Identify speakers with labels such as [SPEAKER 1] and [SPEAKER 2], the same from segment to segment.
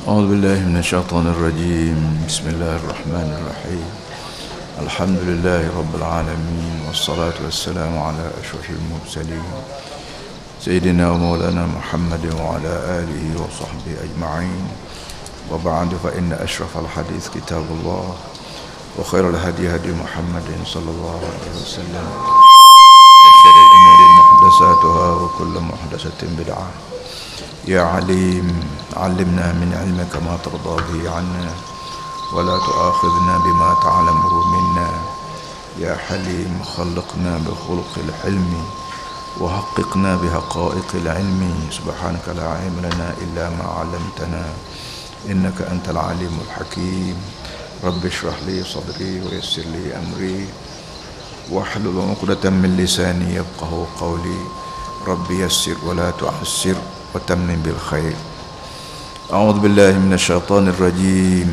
[SPEAKER 1] أعوذ بالله من الشيطان الرجيم. بسم الله الرحمن الرحيم. الحمد لله رب العالمين، والصلاة والسلام على أشرف المرسلين سيدنا ومولانا محمد وعلى آله وصحبه أجمعين. وبعد، فإن أشرف الحديث كتاب الله، وخير الهدي هدي محمد صلى الله عليه وسلم، وشر الأمور محدثاتها وكل محدثة بدعة. يا عليم، علمنا من علمك ما ترضى به عنا، ولا تؤاخذنا بما تعلمه منا. يا حليم، خلقنا بخلق الحلم، وحققنا بحقائق العلم. سبحانك لا علم لنا إلا ما علمتنا، إنك أنت العليم الحكيم. رب اشرح لي صدري ويسر لي أمري، واحلل عقدة من لساني يفقه قولي. رب يسر ولا تعسر، وتمن بالخير. أعوذ بالله من الشيطان الرجيم.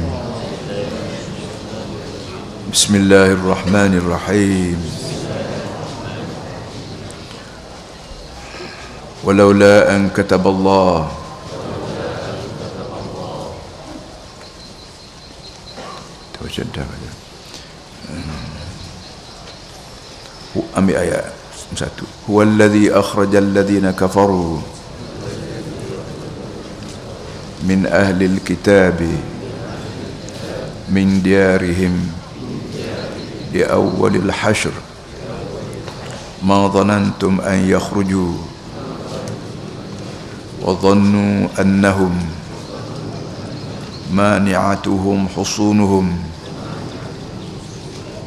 [SPEAKER 1] بسم الله الرحمن الرحيم. ولولا أن كتب الله ambil ayat satu. Huwallazi akhrajal ladzina kafaru min ahlil kitabi min diyarihim di awwalil hashr ma dhanantum an yakhruju wa dhannu annahum mani'atuhum husunuhum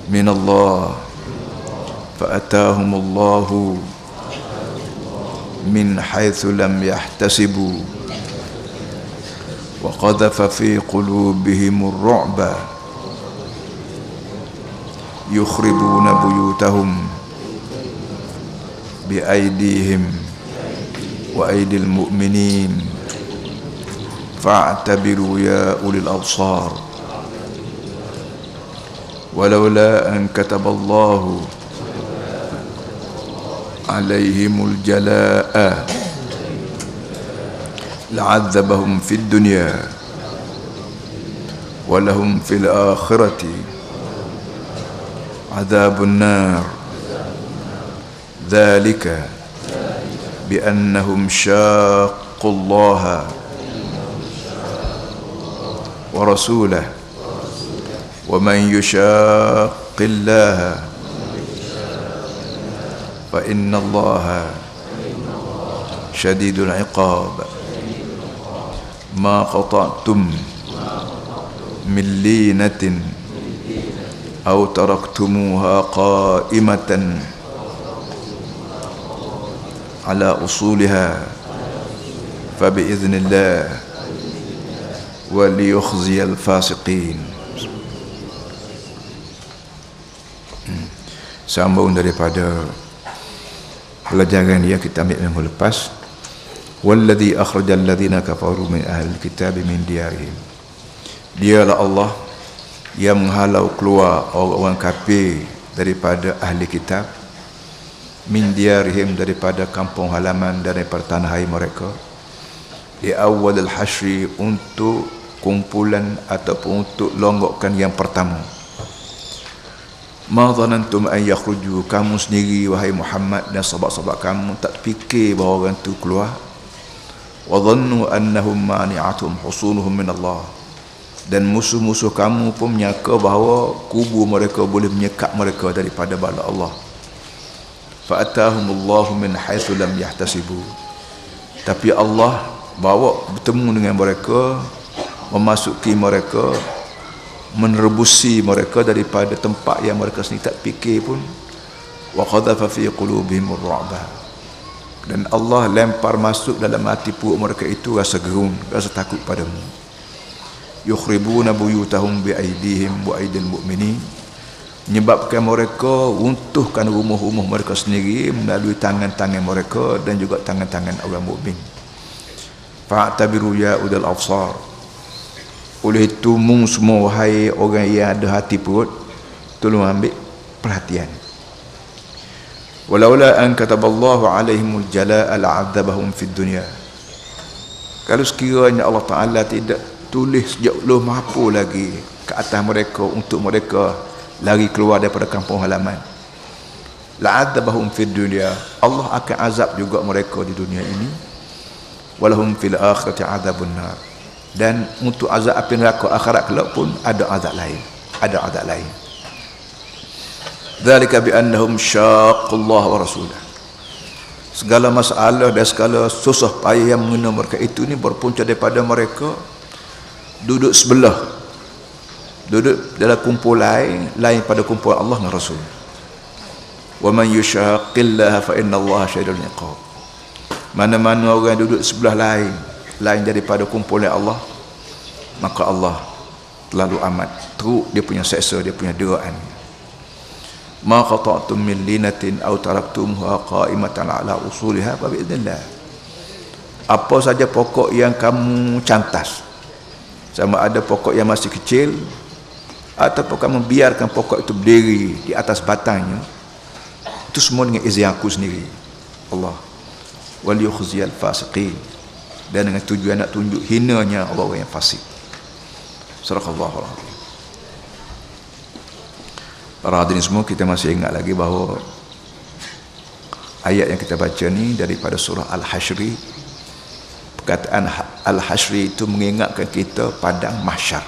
[SPEAKER 1] min Allah فأتاهم الله من حيث لم يحتسبوا وقذف في قلوبهم الرعب يخربون بيوتهم بأيديهم وأيدي المؤمنين فاعتبروا يا أولي الأبصار. ولولا أن كتب الله عليهم الجلاء لعذبهم في الدنيا ولهم في الآخرة عذاب النار ذلك بأنهم شاقوا الله ورسوله ومن يشاق الله فإن الله شديد العقاب. ما قطعتم من لينة أو تركتموها قائمة على أصولها فبإذن الله وليخزي الفاسقين. Sambung daripada pelajaran yang kita ambil minggu lepas. Walladzi akhrajal ladzina kafaru min ahlil kitabi min diyarihim. Dialah Allah yang menghalau keluar orang-orang kafir daripada ahli kitab, min diyarihim daripada kampung halaman, daripada tanah air mereka, di awalil hasyri untuk kumpulan ataupun untuk longgokkan yang pertama. Ma dhanantum an yakhruju, kamu sendiri wahai Muhammad dan sahabat-sahabat kamu tak fikir bahawa orang itu keluar. Wa dhannu annahum mani'atuhum husunuhum min Allah, dan musuh-musuh kamu pun menyangka bahawa kubu mereka boleh menyekat mereka daripada bala Allah. Fa atahumullahu min haitsu lam yahtasibu, tapi Allah bawa bertemu dengan mereka, memasuki mereka, menerebusi mereka daripada tempat yang mereka sendiri tak fikir pun. Wa qadhafa fi qulubihim ar-ru'ba, dan Allah lempar masuk dalam hati puak mereka itu rasa gerun, rasa takut padamu. Yukhribuna buyutahum bi aydihim wa aydil mu'minin, menyebabkan mereka runtuhkan rumah-rumah mereka sendiri melalui tangan-tangan mereka dan juga tangan-tangan orang mukmin. Fa'tabiru ya udal absar, oleh itu semua wahai orang yang ada hati perut, tolong ambil perhatian. Walaula an kataballahu alaihimul jalaa la'adzabahum fid dunya, kalau sekiranya Allah Ta'ala tidak tulis sejak belum mampu lagi ke atas mereka untuk mereka lari keluar daripada kampung halaman. La'adzabahum fid dunya, Allah akan azab juga mereka di dunia ini. Walahum fil akhirati adzabun nar, dan untuk azab api neraka akhirat kelak pun ada azab lain, Dzalika bi annahum syaqqullah wa rasulah. Segala masalah dan segala susah payah yang mengenai mereka itu ni berpunca daripada mereka duduk sebelah, duduk dalam kumpulan lain pada kumpulan Allah dan Rasul. Wa man yushaqillaha fa innallaha syadidul iqab. Mana-mana orang duduk sebelah lain daripada kumpulan Allah, maka Allah terlalu amat teruk dia punya seksa, dia punya deraan. Ma qata'tum min linatin aw taraktumha qa'imatan ala usuliha fa bi'idznillah. Apa saja pokok yang kamu cantas, sama ada pokok yang masih kecil ataupun kamu biarkan pokok itu berdiri di atas batangnya, itu semua dengan izin aku sendiri, Allah. Wal yukhziyal fasiqin, dan dengan tujuan nak tunjuk hinanya orang-orang yang fasik. Sadaqallahu alazim. Para hadirin semua, kita masih ingat lagi bahawa ayat yang kita baca ni daripada surah Al-Hasyri. Perkataan Al-Hasyri itu mengingatkan kita padang mahsyar.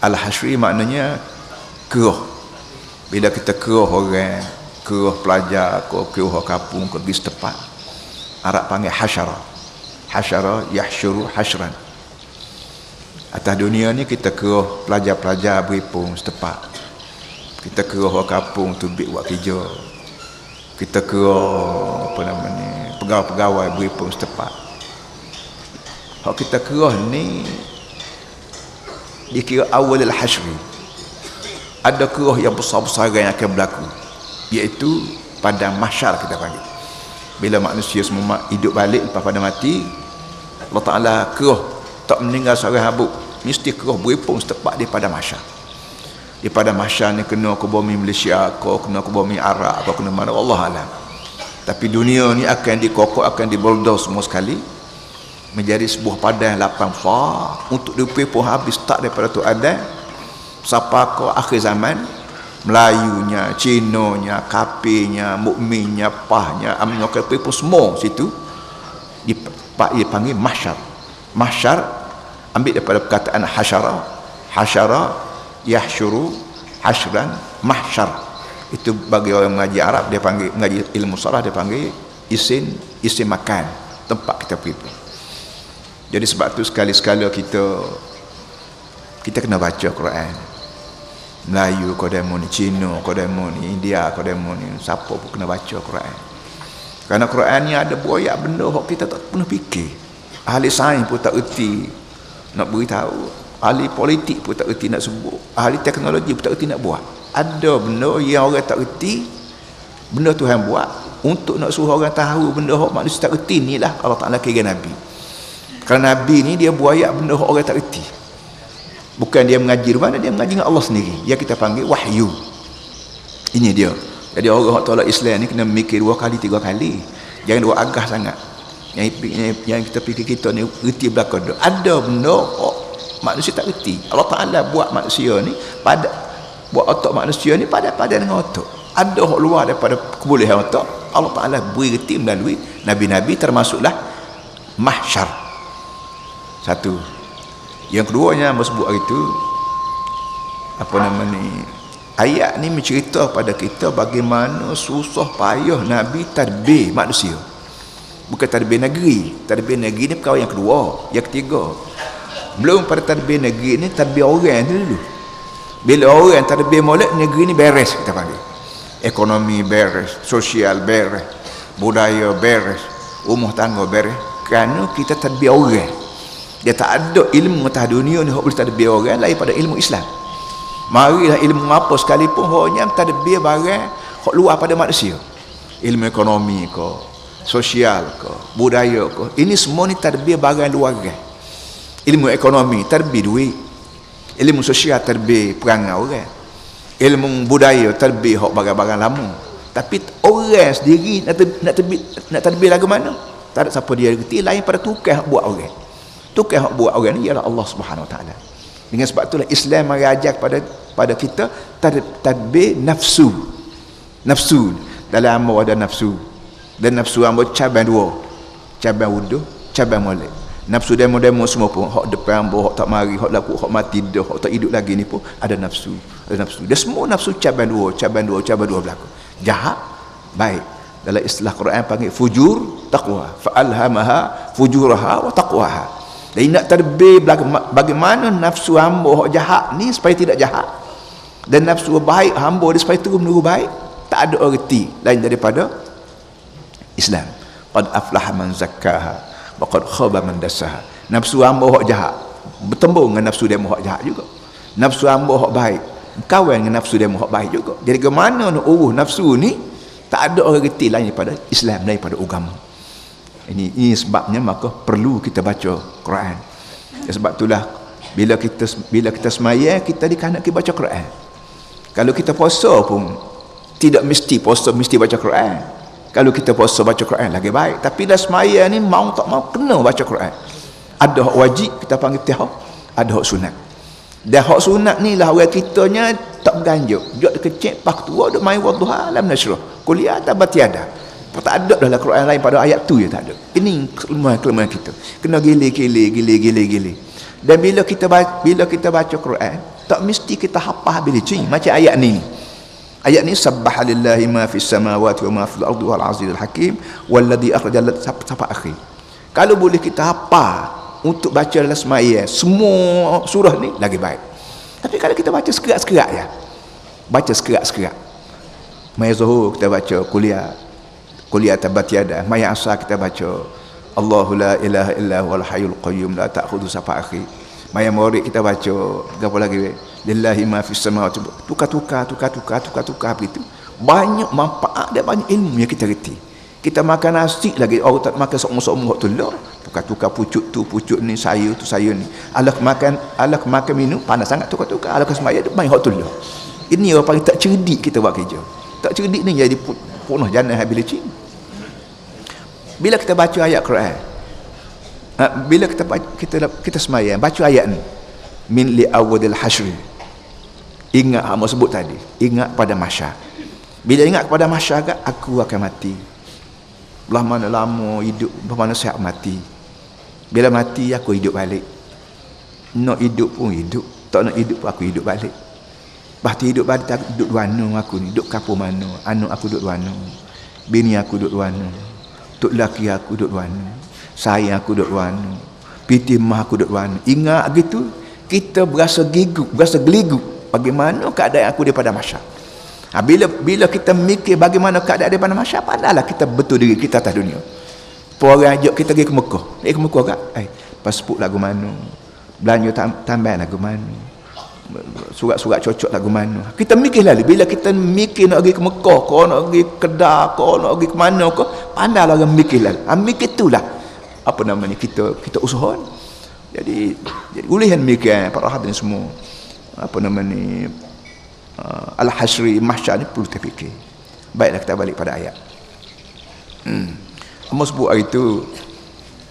[SPEAKER 1] Al-Hasyri maknanya keruh. Bila kita keruh orang, keruh pelajar, keruh kampung, pergi setempat, Arab panggil hasyara. Hasyara yahsyuru hasyran. Atas dunia ni kita keruh pelajar-pelajar berhimpun setempat. Kita keruh kampung tu buat kerja. Kita keruh pegawai-pegawai berhimpun setempat. Hak kita keruh ni dikira awal al-hasyri. Ada keruh yang besar-besar yang akan berlaku, iaitu padang mahsyar kita panggil. Bila manusia semua hidup balik lepas pada mati, Allah Ta'ala keruh, tak meninggal seorang habuk, mesti keruh berhimpun setempat di padang mahsyar. Di pada mahsyar ni kena ke bumi Malaysia, kena ke bumi Arab, kena mana, Allah alam. Tapi dunia ni akan dikokok, akan diboldos semua sekali menjadi sebuah padang lapang besar untuk dipepung habis tak daripada tu ada siapa ke akhir zaman. Melayunya, Cinonya, Kapinya, Mukminnya, Pahnya, Amnya, kepepung semua situ dipanggil mahsyar. Mahsyar ambil daripada perkataan hasyara. Hasyara yahsyuru hasyran mahsyar. Itu bagi orang mengaji Arab, dia panggil, mengaji ilmu sarah, dia panggil isim makan, tempat kita pergi. Jadi sebab tu sekali-sekala kita kena baca Quran. Melayu kau demo ni, Cina kau demo ni, India kau demo ni, siapa pun kena baca Quran. Kerana Quran ni ada banyak benda yang kita tak pernah fikir. Ahli sains pun tak erti nak beritahu, ahli politik pun tak erti nak sebut, ahli teknologi pun tak erti nak buat. Ada benda yang orang tak erti, benda Tuhan buat untuk nak suruh orang tahu benda yang manusia tak erti. Inilah Allah Ta'ala kira Nabi. Kerana Nabi ni dia buayak benda yang orang tak erti. Bukan dia mengaji di mana, dia mengaji dengan Allah sendiri. Yang kita panggil wahyu. Ini dia. Jadi orang yang tolak Islam ni kena mikir 2 kali 3 kali. Jangan dua agah sangat. Yang kita fikir kita ni erti belakang. Ada benda manusia tak erti. Allah Ta'ala buat manusia ni buat otak manusia ni pada dengan otak. Ada hak luar daripada kebolehan otak, Allah Ta'ala beri erti melalui Nabi-Nabi, termasuklah mahsyar. Satu. Yang keduanya sebut hari itu ayat ni mencerita pada kita bagaimana susah payah Nabi tadbir manusia. Bukan tadbir negeri. Tadbir negeri ni perkara yang kedua. Yang ketiga, belum pada tadbir negeri ni, tadbir orang ni dulu. Bila orang tadbir molek, negeri ni beres kita panggil. Ekonomi beres, sosial beres, budaya beres, rumah tangga beres. Kerana kita tadbir orang. Dia tak ada ilmu atas dunia ni yang boleh tadbir orang lain pada ilmu Islam. Marilah ilmu apa sekalipun hanya tadbir barang hak luar pada manusia. Ilmu ekonomi ke, sosial ke, budaya ke, ini semua ni tadbir barang luar. Ilmu ekonomi tadbir duit, ilmu sosial tadbir perangai orang, ilmu budaya tadbir hak barang-barang lama. Tapi orang sendiri nak tadbir lagu mana? Tak ada siapa dia reti lain pada tukang buat orang. Tukang hak buat orang ni ialah Allah Subhanahu Wa Taala. Dengan sebab itulah Islam mengajar pada kita tadbir nafsu. Nafsu dalam ambo ada nafsu. Dan nafsu ambo cabang dua. Cabang wudu, cabang molek. Nafsu demo-demo semua pun hak depan ambo, hak tak mari, hak laku, hak mati dah, hak tak hidup lagi ni pun ada nafsu. Ada nafsu. Dia semua nafsu cabang dua berlaku. Jahat, baik. Dalam istilah Quran panggil fujur, taqwa. Fa alhamaha fujuraha wa taqwaha. Dan nak terbih bagaimana nafsu hamba hak jahat ni supaya tidak jahat, dan nafsu baik hamba dia supaya terus menuju baik. Tak ada erti lain daripada Islam. Qad aflaha man zakkaha wa qad khaba man dassaha. Nafsu hamba hak jahat bertembung dengan nafsu demo hak jahat juga. Nafsu hamba hak baik kawan dengan nafsu demo hak baik juga. Jadi ke mana nak urus nafsu ni, tak ada erti lain daripada Islam, daripada agama. Ini sebabnya maka perlu kita baca Quran. Sebab itulah bila kita sembahyang kita dikehendaki baca Quran. Kalau kita puasa pun tidak mesti puasa mesti baca Quran. Kalau kita puasa baca Quran lagi baik. Tapi dah sembahyang ni mau tak mau kena baca Quran. Ada hak wajib kita panggil tihah, ada hak sunat. Dan hak sunat ni lah orang kitanya tak berganjuk. Jok kecil pak tua dak mai wadduha alam nasrah. Kuliah tabat tiada. Tak ada dalam Quran lain pada ayat tu je tak ada. Ini kelemahan kita. Kena gili. Dan bila kita baca Quran, tak mesti kita hafal bila cing macam ayat ni. Ayat ni sabbaha lillahi ma fis samawati wa ma fil ardi wal azizul hakim walladhi akhrajal sampai akhir. Kalau boleh kita hafal untuk baca dalam sembahyang semua surah ni lagi baik. Tapi kalau kita baca sekerat-sekerat ya. Baca sekerat-sekerat. Mai zuhur kita baca kuliah tabat yada, mai asar kita baca Allahu la ilaha illa huwal hayyul qayyum la ta'khudhu sampai akhir. Mai maghrib kita baca apa lagi lillahi ma fis samawati, tukar-tukar begitu. Banyak manfaat dan banyak ilmu yang kita reti. Kita makan nasi lagi orang tak makan sok-sok tu lah. Tukar-tukar pucuk tu, pucuk ni, sayur tu, sayur ni. Alah makan minum panas sangat tukar-tukar. Alah semaya tu main hot tu lah. Ini orang panggil tak cerdik kita buat kerja. Tak cerdik ni jadi punah jannah habis lecing. Bila kita baca ayat Quran, bila kita sembahyang baca ayat ni min li awwadil hasyr, ingat hamba sebut tadi, ingat pada mahsyar. Bila ingat pada mahsyar, aku akan mati. Belah mana lama hidup, belah mana siap mati. Bila mati aku hidup balik. Nak hidup pun hidup, tak nak hidup pun aku hidup balik. Bahti hidup balik aku duduk duana aku ni, duduk kapur mana, anak aku duduk duana, bini aku duduk duana, tok laki aku duduk duana, sayang aku duduk duana, piti mah aku duduk duana. Ingat gitu, kita berasa geligu bagaimana keadaan aku daripada mahsyar. Bila kita mikir bagaimana keadaan daripada mahsyar, pandailah kita betul diri kita atas dunia. Orang ajak kita pergi ke Mekah. Pergi ke Mekah kan? Pasport lagu mana? Belanja tambahan lagu mana? Surat-surat cocok lagu mana? Kita mikir lalu. Bila kita mikir nak pergi ke Mekah, kau nak pergi ke Kedah, kau nak pergi ke mana kau, pandailah orang mikir lalu. Mikir itulah apa namanya kita usaha. Jadi ulihan mikir para hadirin semua. Apa namanya al-hasyri mahsyar ni perlu terfikir. Baiklah kita balik pada ayat. Allah sebut itu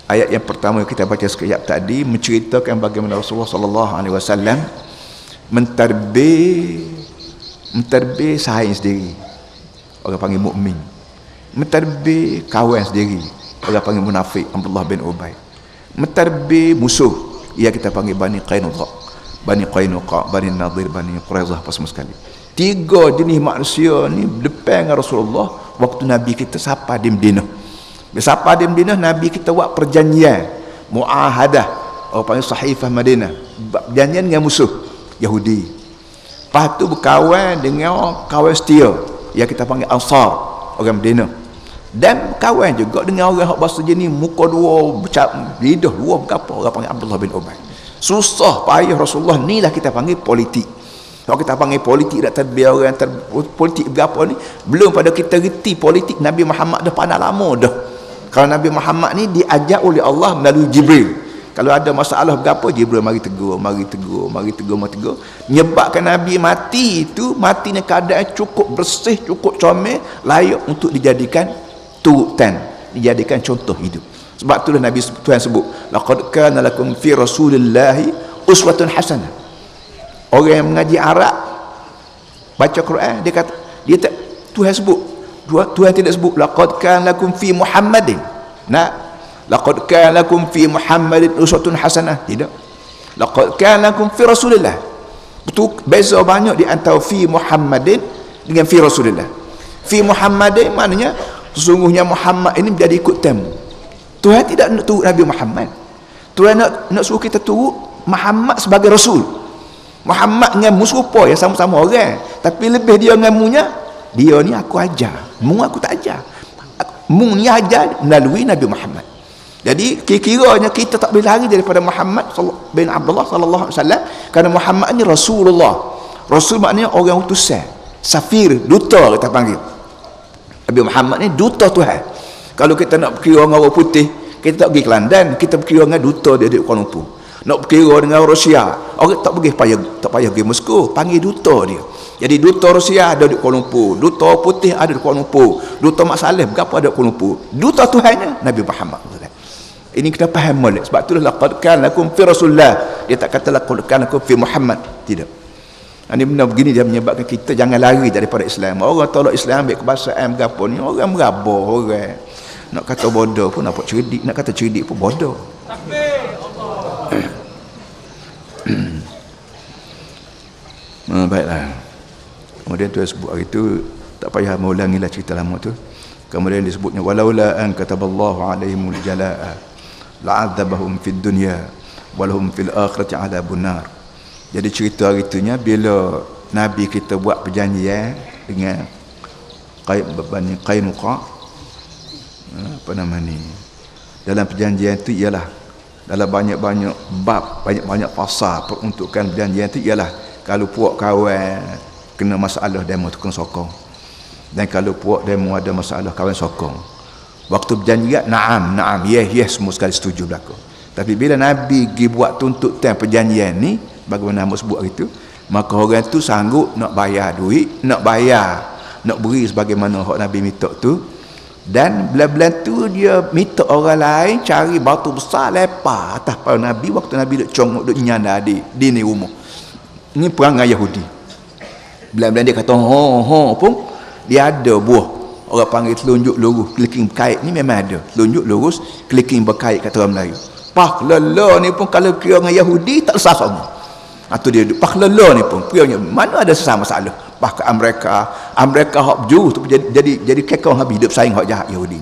[SPEAKER 1] ayat yang pertama kita baca sekejap tadi menceritakan bagaimana Rasulullah sallallahu alaihi wasallam mentarbih sahabat sendiri, orang panggil mukmin, mentarbih kawan sendiri, orang panggil munafik, Abdullah bin Ubay, mentarbih musuh, ia kita panggil Bani Qainuqa, Bani Nadir, Bani Quraizah, apa semua sekali. 3 jenis manusia ni depan dengan Rasulullah waktu Nabi kita sampai di Madinah. Sampai di Madinah, Nabi kita buat perjanjian muahadah, orang panggil sahifah Madinah, perjanjian dengan musuh Yahudi. Lepas tu berkawan dengan kawan setia yang kita panggil Ansar, orang Madinah. Dan kawan juga dengan orang yang bahasa jenis muka dua, lidah dua, berapa orang panggil Abdullah bin Ubay. Susah payah Rasulullah ni lah kita panggil politik. Kalau kita panggil politik tak terbiar orang politik berapa ni, belum pada kita reti politik Nabi Muhammad dah pandai lama dah. Kalau Nabi Muhammad ni diajak oleh Allah melalui Jibril. Kalau ada masalah berapa, Jibril mari tegur. Menyebabkan Nabi mati itu, mati ni keadaan cukup bersih, cukup comel, layak untuk dijadikan turutan, dijadikan contoh hidup. Sebab itulah Nabi Tuhan sebut, laqad kana lakum fi rasulillahi uswatun hasanah. Orang yang mengaji Arab baca Quran, dia kata, dia tak, Tuhan sebut, Tuhan tidak sebut laqad kana lakum fi Muhammadin. Nah, laqad kana lakum fi Muhammadin uswatun hasanah, tidak. Laqad kana lakum fi Rasulillah. Betul, beza banyak di antara fi Muhammadin dengan fi Rasulillah. Fi Muhammadin maknanya sesungguhnya Muhammad ini menjadi ikut tamu. Tuhan tidak nak turut Nabi Muhammad. Tuhan nak suruh kita turut Muhammad sebagai Rasul. Muhammad dengan mu serupa, ya sama-sama orang, tapi lebih dia dengan munya, dia ni aku ajar, mu aku tak ajar. Mu ni ajar melalui Nabi Muhammad. Jadi kira-kiranya kita tak boleh lari daripada Muhammad bin Abdullah sallallahu alaihi wasallam, kerana Muhammad ni Rasulullah. Rasul maknanya orang utusan, safir, duta kita panggil. Nabi Muhammad ni duta Tuhan. Kalau kita nak berkira dengan orang putih, kita tak pergi ke London, kita berkira dengan duta dia di Kuala Lumpur. Nak berkira dengan Rusia, orang tak payah pergi Moskow, panggil duta dia. Jadi duta Rusia ada di Kuala Lumpur, duta putih ada di Kuala Lumpur, duta Mak Saleh berapa ada di Kuala Lumpur. Duta Tuhannya Nabi Muhammad. Ini kita faham molek. Sebab itulah laqad kana lakum fi Rasulillah. Dia tak kata laqad kana lakum fi Muhammad, tidak. Ini benda begini dia menyebabkan kita jangan lari daripada Islam. Orang tolak Islam ambil kebangsaan berapa ni, orang merabah, orang nak kata bodoh pun nampak cerdik, nak kata cerdik pun bodoh. Takbir Allah. Baiklah. Kemudian Tuhan sebut hari itu, tak payah mengulangilah cerita lama tu. Kemudian disebutnya walaula an kataballahu alaihimul jalaa la'adzabahum fid dunya walahum fil akhirati 'adzabun nar. Jadi cerita hari itunya bila Nabi kita buat perjanjian dengan Bani Qainuqa, apa nama ni, dalam perjanjian itu ialah dalam banyak-banyak bab, banyak-banyak pasal peruntukan perjanjian itu ialah kalau puak kawan kena masalah demo tu kena sokong, dan kalau puak demo ada masalah kawan sokong. Waktu perjanjian naam yes semua sekali setuju berlaku. Tapi bila Nabi pergi buat tuntutan perjanjian ni, bagaimana Nabi sebut itu, maka orang tu sanggup nak bayar duit, nak beri sebagaimana hak Nabi minta tu. Dan belah-belah tu dia minta orang lain cari batu besar lepas atas para Nabi waktu Nabi duk congok duk nyanda di ni rumah. Ini perangai Yahudi. Belah-belah dia kata pun dia ada buah. Orang panggil telunjuk lurus keliking berkait ni memang ada. Telunjuk lurus keliking berkait kata orang Melayu. Pak lala ni pun kalau kira dengan Yahudi tak sah sama. Atau dia pak lala ni pun kiranya mana ada sesama masalah. Bahkan Amerika hak berjuru tu jadi kekau habis hidup saing hak jahat Yahudi.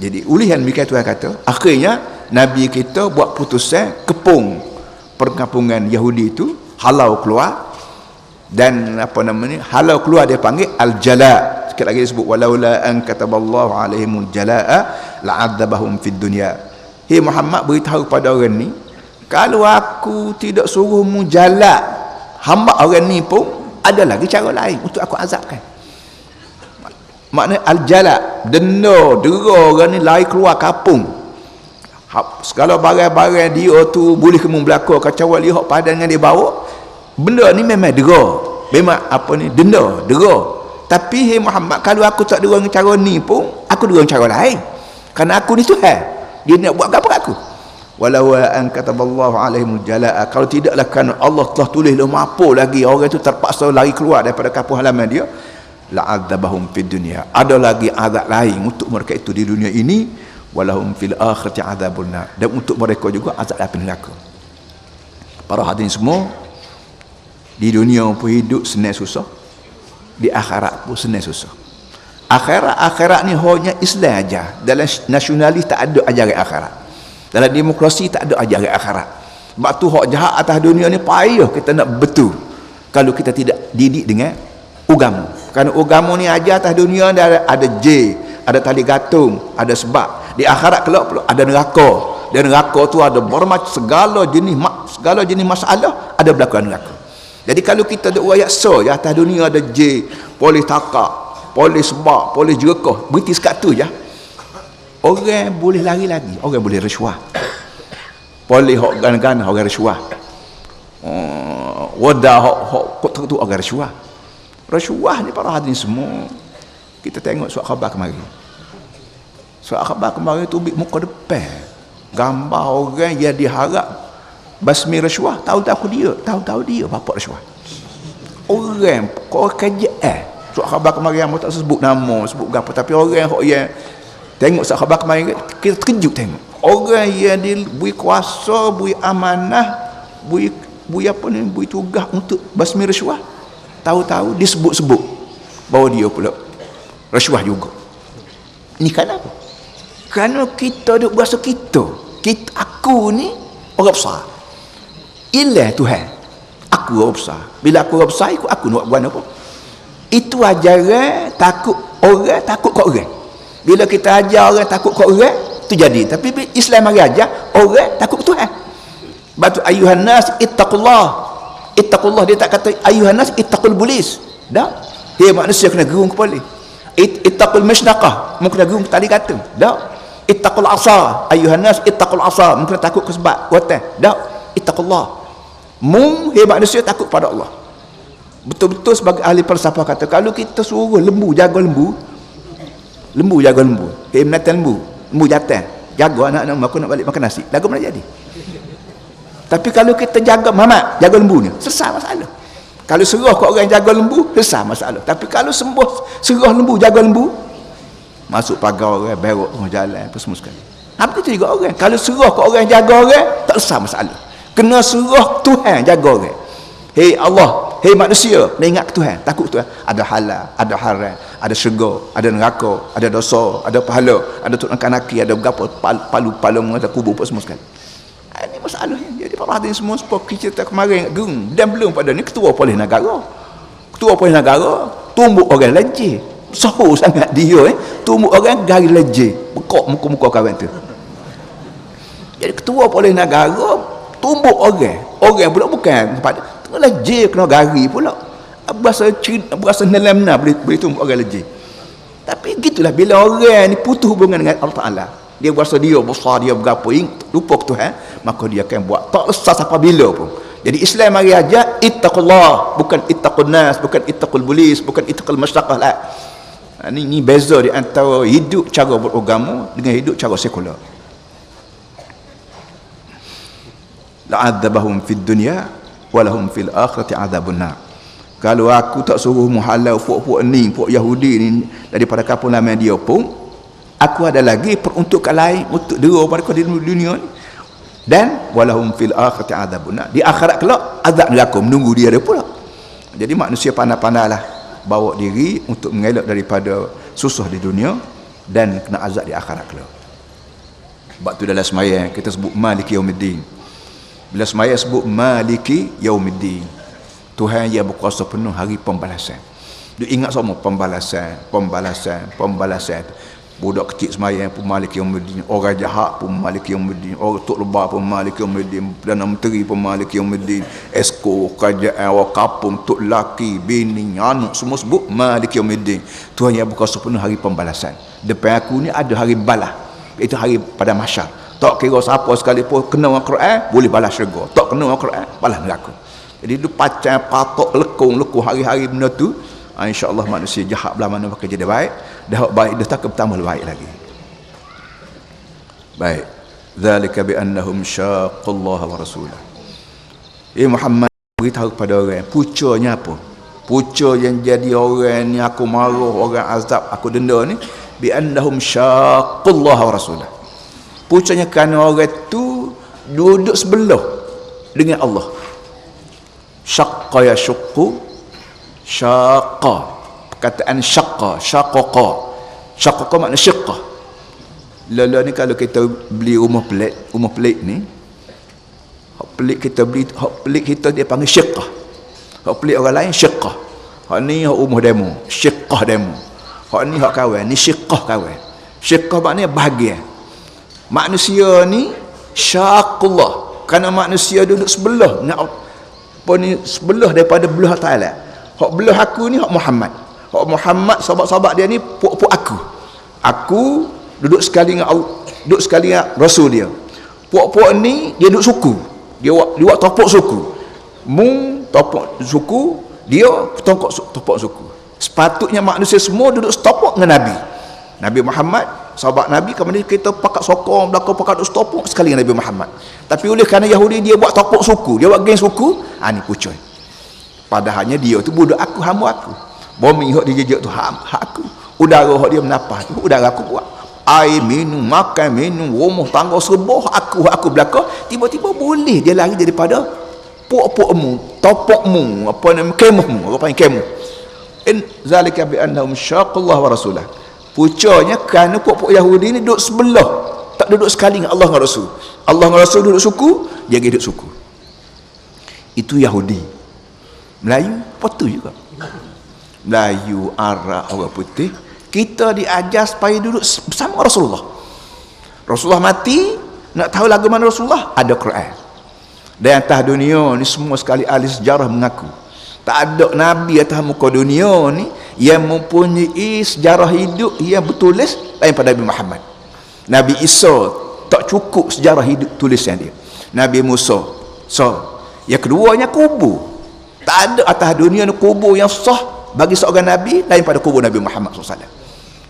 [SPEAKER 1] Jadi ulihan mereka Tuhan kata, akhirnya Nabi kita buat putusan kepung perkampungan Yahudi itu halau keluar, dan apa namanya halau keluar dia panggil al-jala. Sekali lagi disebut walaula an kataballahu alaihimul jalaa la'adzabahum fid dunya. Hei Muhammad, beritahu pada orang ni, kalau aku tidak suruh mu jalak hamba orang ni pun ada lagi cara lain untuk aku azabkan. Maknanya al-jala, denda, dera orang ni lari keluar kampung. Segala barang-barang dia tu boleh kemung belakang, kacau wali hak padan dengan dia bawa. Benda ni memang dera. Memang apa ni, denda, dera. Tapi hei Muhammad, kalau aku tak dera dengan cara ni pun, aku dera dengan cara lain. Kerana aku ni Tuhan. Dia nak buat apa aku? Walau an kataballahu alaihimul jalaa, kalau tidaklah kerana Allah telah tulis apa lagi orang itu terpaksa lari keluar daripada kampung halaman dia, la'adzabahum fid dunya, ada lagi azab lain untuk mereka itu di dunia ini, walahum fil akhirati adzabun nar, dan untuk mereka juga azab api neraka. Para hadirin semua, di dunia pun hidup senang susah, di akhirat pun senang susah. Akhirat ni hanya Islam aja. Dalam nasionalis tak ada ajaran akhirat. Dalam demokrasi tak ada ajaran akhirat. Sebab tu hak jahat atas dunia ni payah kita nak betul kalau kita tidak didik dengan agama. Kerana agama ni ajar atas dunia ada J, ada tali gantung, ada sebab. Di akhirat kelak pula ada neraka. Dan neraka tu ada bermacam segala jenis masalah ada berlaku neraka. Jadi kalau kita ada ayat ya atas dunia ada J, polis takak, polis sebab, polis jerakah, berhenti sekat tu je. Orang boleh lari lagi, orang boleh rasuah. Polis hok gana-gana orang rasuah. Wadah hok tu orang rasuah. Rasuah ni para hadirin semua. Kita tengok surat khabar kemarin. Surat khabar kemarin tu ambil muka depan. Gambar orang yang diharap basmi rasuah, tahu-tahu dia bapak rasuah. Orang kau kerjaan. Surat khabar kemarin yang tak sebut nama, sebut apa, tapi orang yang tengok surat khabar kemarin kita terkejut tengok. Orang yang diberi kuasa, beri amanah, beri apa ni, beri tugas untuk basmi rasuah. Tahu-tahu disebut-sebut bahawa dia pula rasuah juga. Ini kenapa? Kerana kita duk berasa kita aku ni orang besar. Ilah Tuhan. Aku orang besar. Bila aku orang besar, aku nak buat apa? Itu ajaran takut orang, takut kat orang. Bila kita ajar orang takut kat orang, itu jadi. Tapi Islam mari ajar orang takut Tuhan. Batu ayuhan nas ittaqullah. Ittaqullah, dia tak kata ayuhan nas ittaqul bulis. Dah. Dia manusia kena gerung kepala. Ittaqul masynaqah, mungkin kena gerung tali kata. Dah. Ittaqul asa, ayuhan nas ittaqul asa, mungkin takut ke sebab watan. Dah. Ittaqullah. Manusia takut pada Allah. Betul-betul sebagai ahli falsafah kata, kalau kita suruh lembu jaga lembu jaga lembu, binatang lembu jantan jaga anak-anak aku nak balik makan nasi, lagu mana jadi. Tapi kalau kita jaga mamak jaga lembu ni, selesai masalah. Kalau serah kat orang jaga lembu, selesai masalah. Tapi kalau serah lembu jaga lembu, masuk pagar orang berok tengah jalan apa semua sekali. Apa itu juga orang, kalau serah kat orang jaga orang, tak selesai masalah. Kena serah Tuhan jaga orang. Hei Allah, hei manusia, ingat Tuhan, takut Tuhan. Ada halal, ada haram, ada syurga, ada neraka, ada dosa, ada pahala, ada tuk naki, ada berapa palu-palung, ada kubur apa semua sekali. Ini masalahnya. Jadi para hadirin semua, seperti cerita kemarin gerung, dan belum pada ni ketua polis negara. Ketua polis negara tumbuk orang lejeh. Sahur sangat dia tumbuk orang gari lejeh, bekok muka-muka kawan tu. Jadi ketua polis negara tumbuk orang pula bukan tempat lejeh, kena gari pula. Berasa nelamna boleh tumbuk orang lejeh. Tapi gitulah bila orang ni putus hubungan dengan Allah Ta'ala, dia berasa dia besar, dia berapa, lupa ke Tuhan, maka dia akan buat tak lesas apabila pun. Jadi Islam mari ajar ittaqullah, bukan ittaqun nas, bukan ittaqul bulis, bukan ittaqul masyaqah lah. Ini beza di antara hidup cara beragama dengan hidup cara sekular. La'adzabahum fid dunya walahum fil akhirati adzabun nar. Kalau aku tak suruh muhalau puak-puak ni, puak Yahudi ni daripada kampung lama dia pun, aku ada lagi peruntukan lain untuk dera pada di dunia ni. Dan walahum fil akhirati adzabun nar. Di akhirat kelak azab neraka menunggu dia pula. Jadi manusia pandai-pandailah bawa diri untuk mengelak daripada susah di dunia dan kena azab di akhirat kelak. Sebab tu dalam sembahyang kita sebut Maliki Yaumiddin. Bila sembahyang sebut Maliki Yaumiddin, Tuhan yang berkuasa penuh hari pembalasan. Dia ingat semua pembalasan. Budak kecil semayang pun Maliki Yaumiddin, orang jahat pun Maliki Yaumiddin, orang tok lebar pun Maliki Yaumiddin, Perdana Menteri pun Maliki Yaumiddin, esko kerajaan, orang kampung, tok laki, bini, anak, semua sebut Maliki Yaumiddin. Tuhan yang berkuasa penuh hari pembalasan. Depan aku ni ada hari balas, itu hari pada mahsyar. Tak kira siapa sekalipun kena dengan Quran boleh balas syurga, tak kena dengan Quran balas neraka. Jadi itu pacang patok lekung hari-hari benda tu. InsyaAllah manusia jahat belah mana pakai jadi baik, dah baik dah tak bertambah baik lagi. Baik, zalika bi annahum syaqqallaha wa rasulahu. Muhammad beritahu kepada orang, pucanya apa? Puca yang jadi orang ni aku marah, orang azab, aku denda ni, bi annahum syaqqallaha wa rasulahu. Pucanya kerana orang tu duduk sebelah dengan Allah. Syaqqa ya syuqqu, syaqqa, perkataan syaqqa makna syaqqa. Lala ni kalau kita beli rumah pelik ni, hak pelik kita beli, hak pelik kita dia panggil syaqqa, hak pelik orang lain syaqqa. Hak ni hak rumah demo, syaqqa demo. Hak ni hak kawan, ni syaqqa kawan. Syaqqa maknanya bahagia. Manusia ni syaqullah, kerana manusia duduk sebelah apa ni, sebelah daripada belah Ta'ala. Hak belah aku ni hak Muhammad. Hak Muhammad sahabat-sahabat dia ni puak-puak aku. Aku duduk sekali dengan Rasul dia. Puak-puak ni dia duduk suku. Dia buat topok suku. Topok suku, dia topok suku. Sepatutnya manusia semua duduk setopok dengan Nabi. Nabi Muhammad sahabat Nabi, kemudian kita pakat sokong belakang, pakat stopok sekali dengan Nabi Muhammad. Tapi oleh kerana Yahudi dia buat topok suku, dia buat geng suku, ni pucoi. Padahalnya dia tu budak aku, hamba aku. Bumi hak dia jejak tu hak aku. Udara hak dia menapah tu udara aku buat. Air minum, makan minum, rumah tangga serba aku belakang. Tiba-tiba boleh dia lari daripada puak-puakmu, topokmu, apa nama kemahmu, apa yang kemah. In zalika bi annahum syaqallahu wa rasulah. Pucanya kerana puak-puak Yahudi ni duduk sebelah, tak duduk sekali dengan Allah dan Rasul. Allah dan Rasul duduk suku, dia duduk suku. Itu Yahudi. Melayu apa tu juga. Melayu, Arab, orang putih, kita diajar supaya duduk bersama Rasulullah. Rasulullah mati, nak tahu lagu mana Rasulullah? Ada Quran. Dan atas dunia ni semua sekali ahli sejarah mengaku tak ada Nabi atas muka dunia ni yang mempunyai sejarah hidup yang bertulis lain pada Nabi Muhammad. Nabi Isa tak cukup sejarah hidup tulisan dia. Nabi Musa yang keduanya kubur. Tak ada atas dunia ni kubur yang sah bagi seorang Nabi lain pada kubur Nabi Muhammad SAW.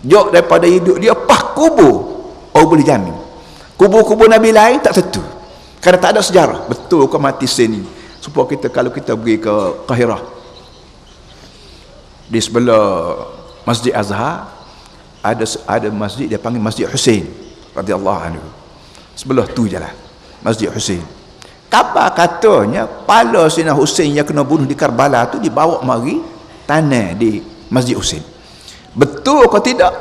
[SPEAKER 1] Jauh daripada hidup dia pah kubur, orang boleh jamin kubur-kubur Nabi lain tak tentu kerana tak ada sejarah. Betul ke mati sini supaya kita, kalau kita pergi ke Kahirah, di sebelah Masjid Azhar ada masjid dia panggil Masjid Husain radhiyallahu anhu. Sebelah tu je lah Masjid Husain. Kabar katanya pala Sayyidina Husain yang kena bunuh di Karbala tu dibawa mari tanah di Masjid Husain. Betul ke tidak?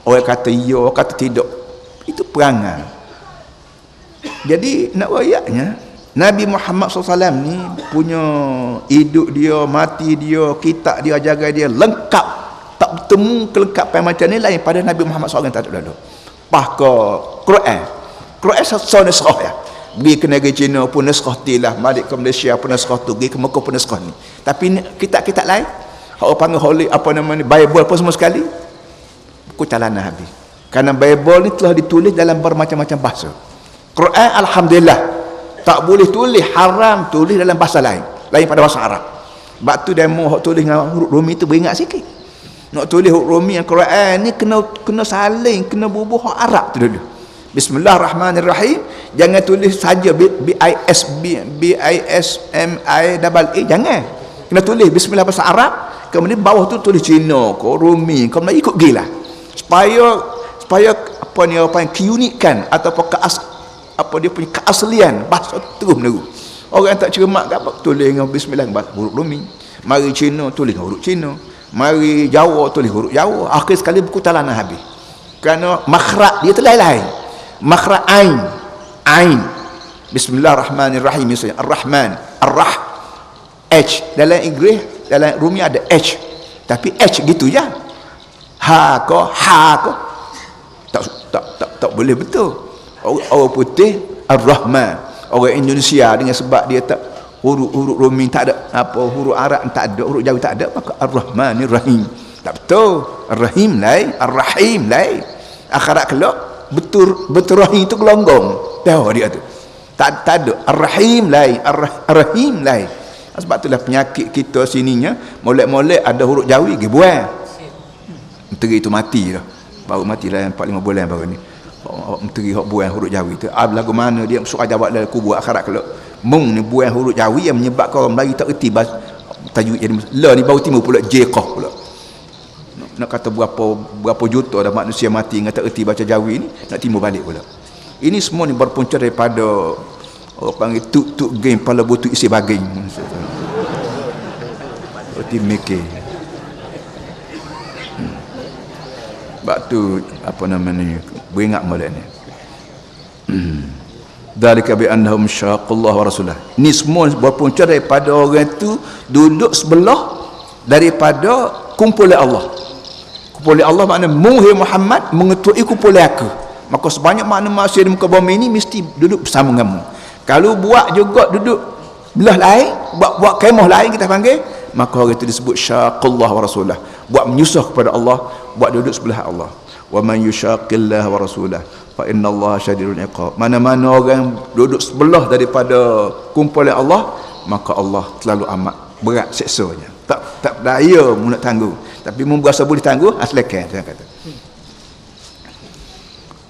[SPEAKER 1] Orang kata ya, orang kata tidak. Itu perangai. Jadi nak ayatnya Nabi Muhammad SAW ni punya hidup dia, mati dia, kitab dia, jaga dia lengkap. Tak bertemu kelengkapan macam ni lain pada Nabi Muhammad SAW tak ada lalu. Ke Quran sasau nasrah ya. Pergi ke negeri Cina pun nasrah tilah, balik ke Malaysia pun nasrah tu, pergi ke Mekah pun nasrah ni. Tapi kitab-kitab lain, orang panggil holy apa nama ni, Bible pun semua sekali, buku calana habis. Kerana Bible ni telah ditulis dalam bermacam-macam bahasa. Quran alhamdulillah tak boleh tulis, haram tulis dalam bahasa lain pada bahasa Arab. Sebab tu demo hak tulis dengan huruf Romi tu beringat sikit. Nak tulis huruf Romi yang Quran ni kena saling, kena bubuh hak Arab tu dulu. Bismillahirrahmanirrahim. Jangan tulis saja BISMI jangan. Kena tulis bismillah bahasa Arab, kemudian bawah tu tulis Cina ke Romi, kau nak ikut gila. Supaya apa ni, apa yang keunikan ataupun apa dia punya keaslian bahasa terus menerus. Orang tak cermat ke apa tulis dengan bismillah huruf Romi. Mari Cina tulis dengan huruf Cina. Mari Jawa tulis huruf Jawa. Akhir sekali buku talanah habis. Kerana makhraj dia terlain-lain. Makhraj ain. Bismillahirrahmanirrahim misalnya Ar-Rahman, Ar-Rah. H dalam Inggeris, dalam Rumi ada H. Tapi H gitu je. Ha ko tak boleh betul. Orang putih Ar-Rahman, orang Indonesia dengan sebab dia tak huruf Romi tak ada, apa huruf Arab tak ada, huruf Jawi tak ada, maka Ar-Rahmanir Rahim tak betul. Ar-Rahim lain, Ar-Rahim lain. Akhirat kelak betul rahim itu gelonggong tahu dia tu tak ada. Ar-Rahim lain, Ar-Rahim lain. Sebab itulah penyakit kita sininya molek-molek ada huruf Jawi pergi buang. Menteri itu mati dah, baru mati lah 4-5 bulan baru ni. Menteri hok buang huruf Jawi tu lagu mana dia suruh jawab dalam kubur akhirat kalau mung ni buang huruf Jawi yang menyebabkan orang Melayu tak erti tajwid jadi la ni baru timbul pula jeqah pula. Nak kata berapa juta dah manusia mati dengan tak erti baca Jawi ni, nak timbul balik pula. Ini semua ni berpunca daripada orang panggil tuk game pala butuh isi baging. Erti mikir. Sebab tu apa namanya beringat molek ni. Dalika bi annahum syaqallahu wa rasulah. Ni semua berpunca daripada orang tu duduk sebelah daripada kumpulan Allah. Kumpulan Allah makna muhai Muhammad mengetuai kumpulan aku. Maka sebanyak mana manusia di muka bumi ini mesti duduk bersama denganmu. Kalau buat juga duduk belah lain, buat kemah lain kita panggil, maka orang itu disebut syaqallahu wa rasulah. Buat menyusah kepada Allah, buat duduk sebelah Allah. Wa man yushaqillah wa rasulah fa innallaha syadidul iqab. Mana-mana orang duduk sebelah daripada kumpulan Allah, maka Allah terlalu amat berat siksanya. Tak daya mu nak tangguh. Tapi mu berasa boleh tangguh, silakan saya kata.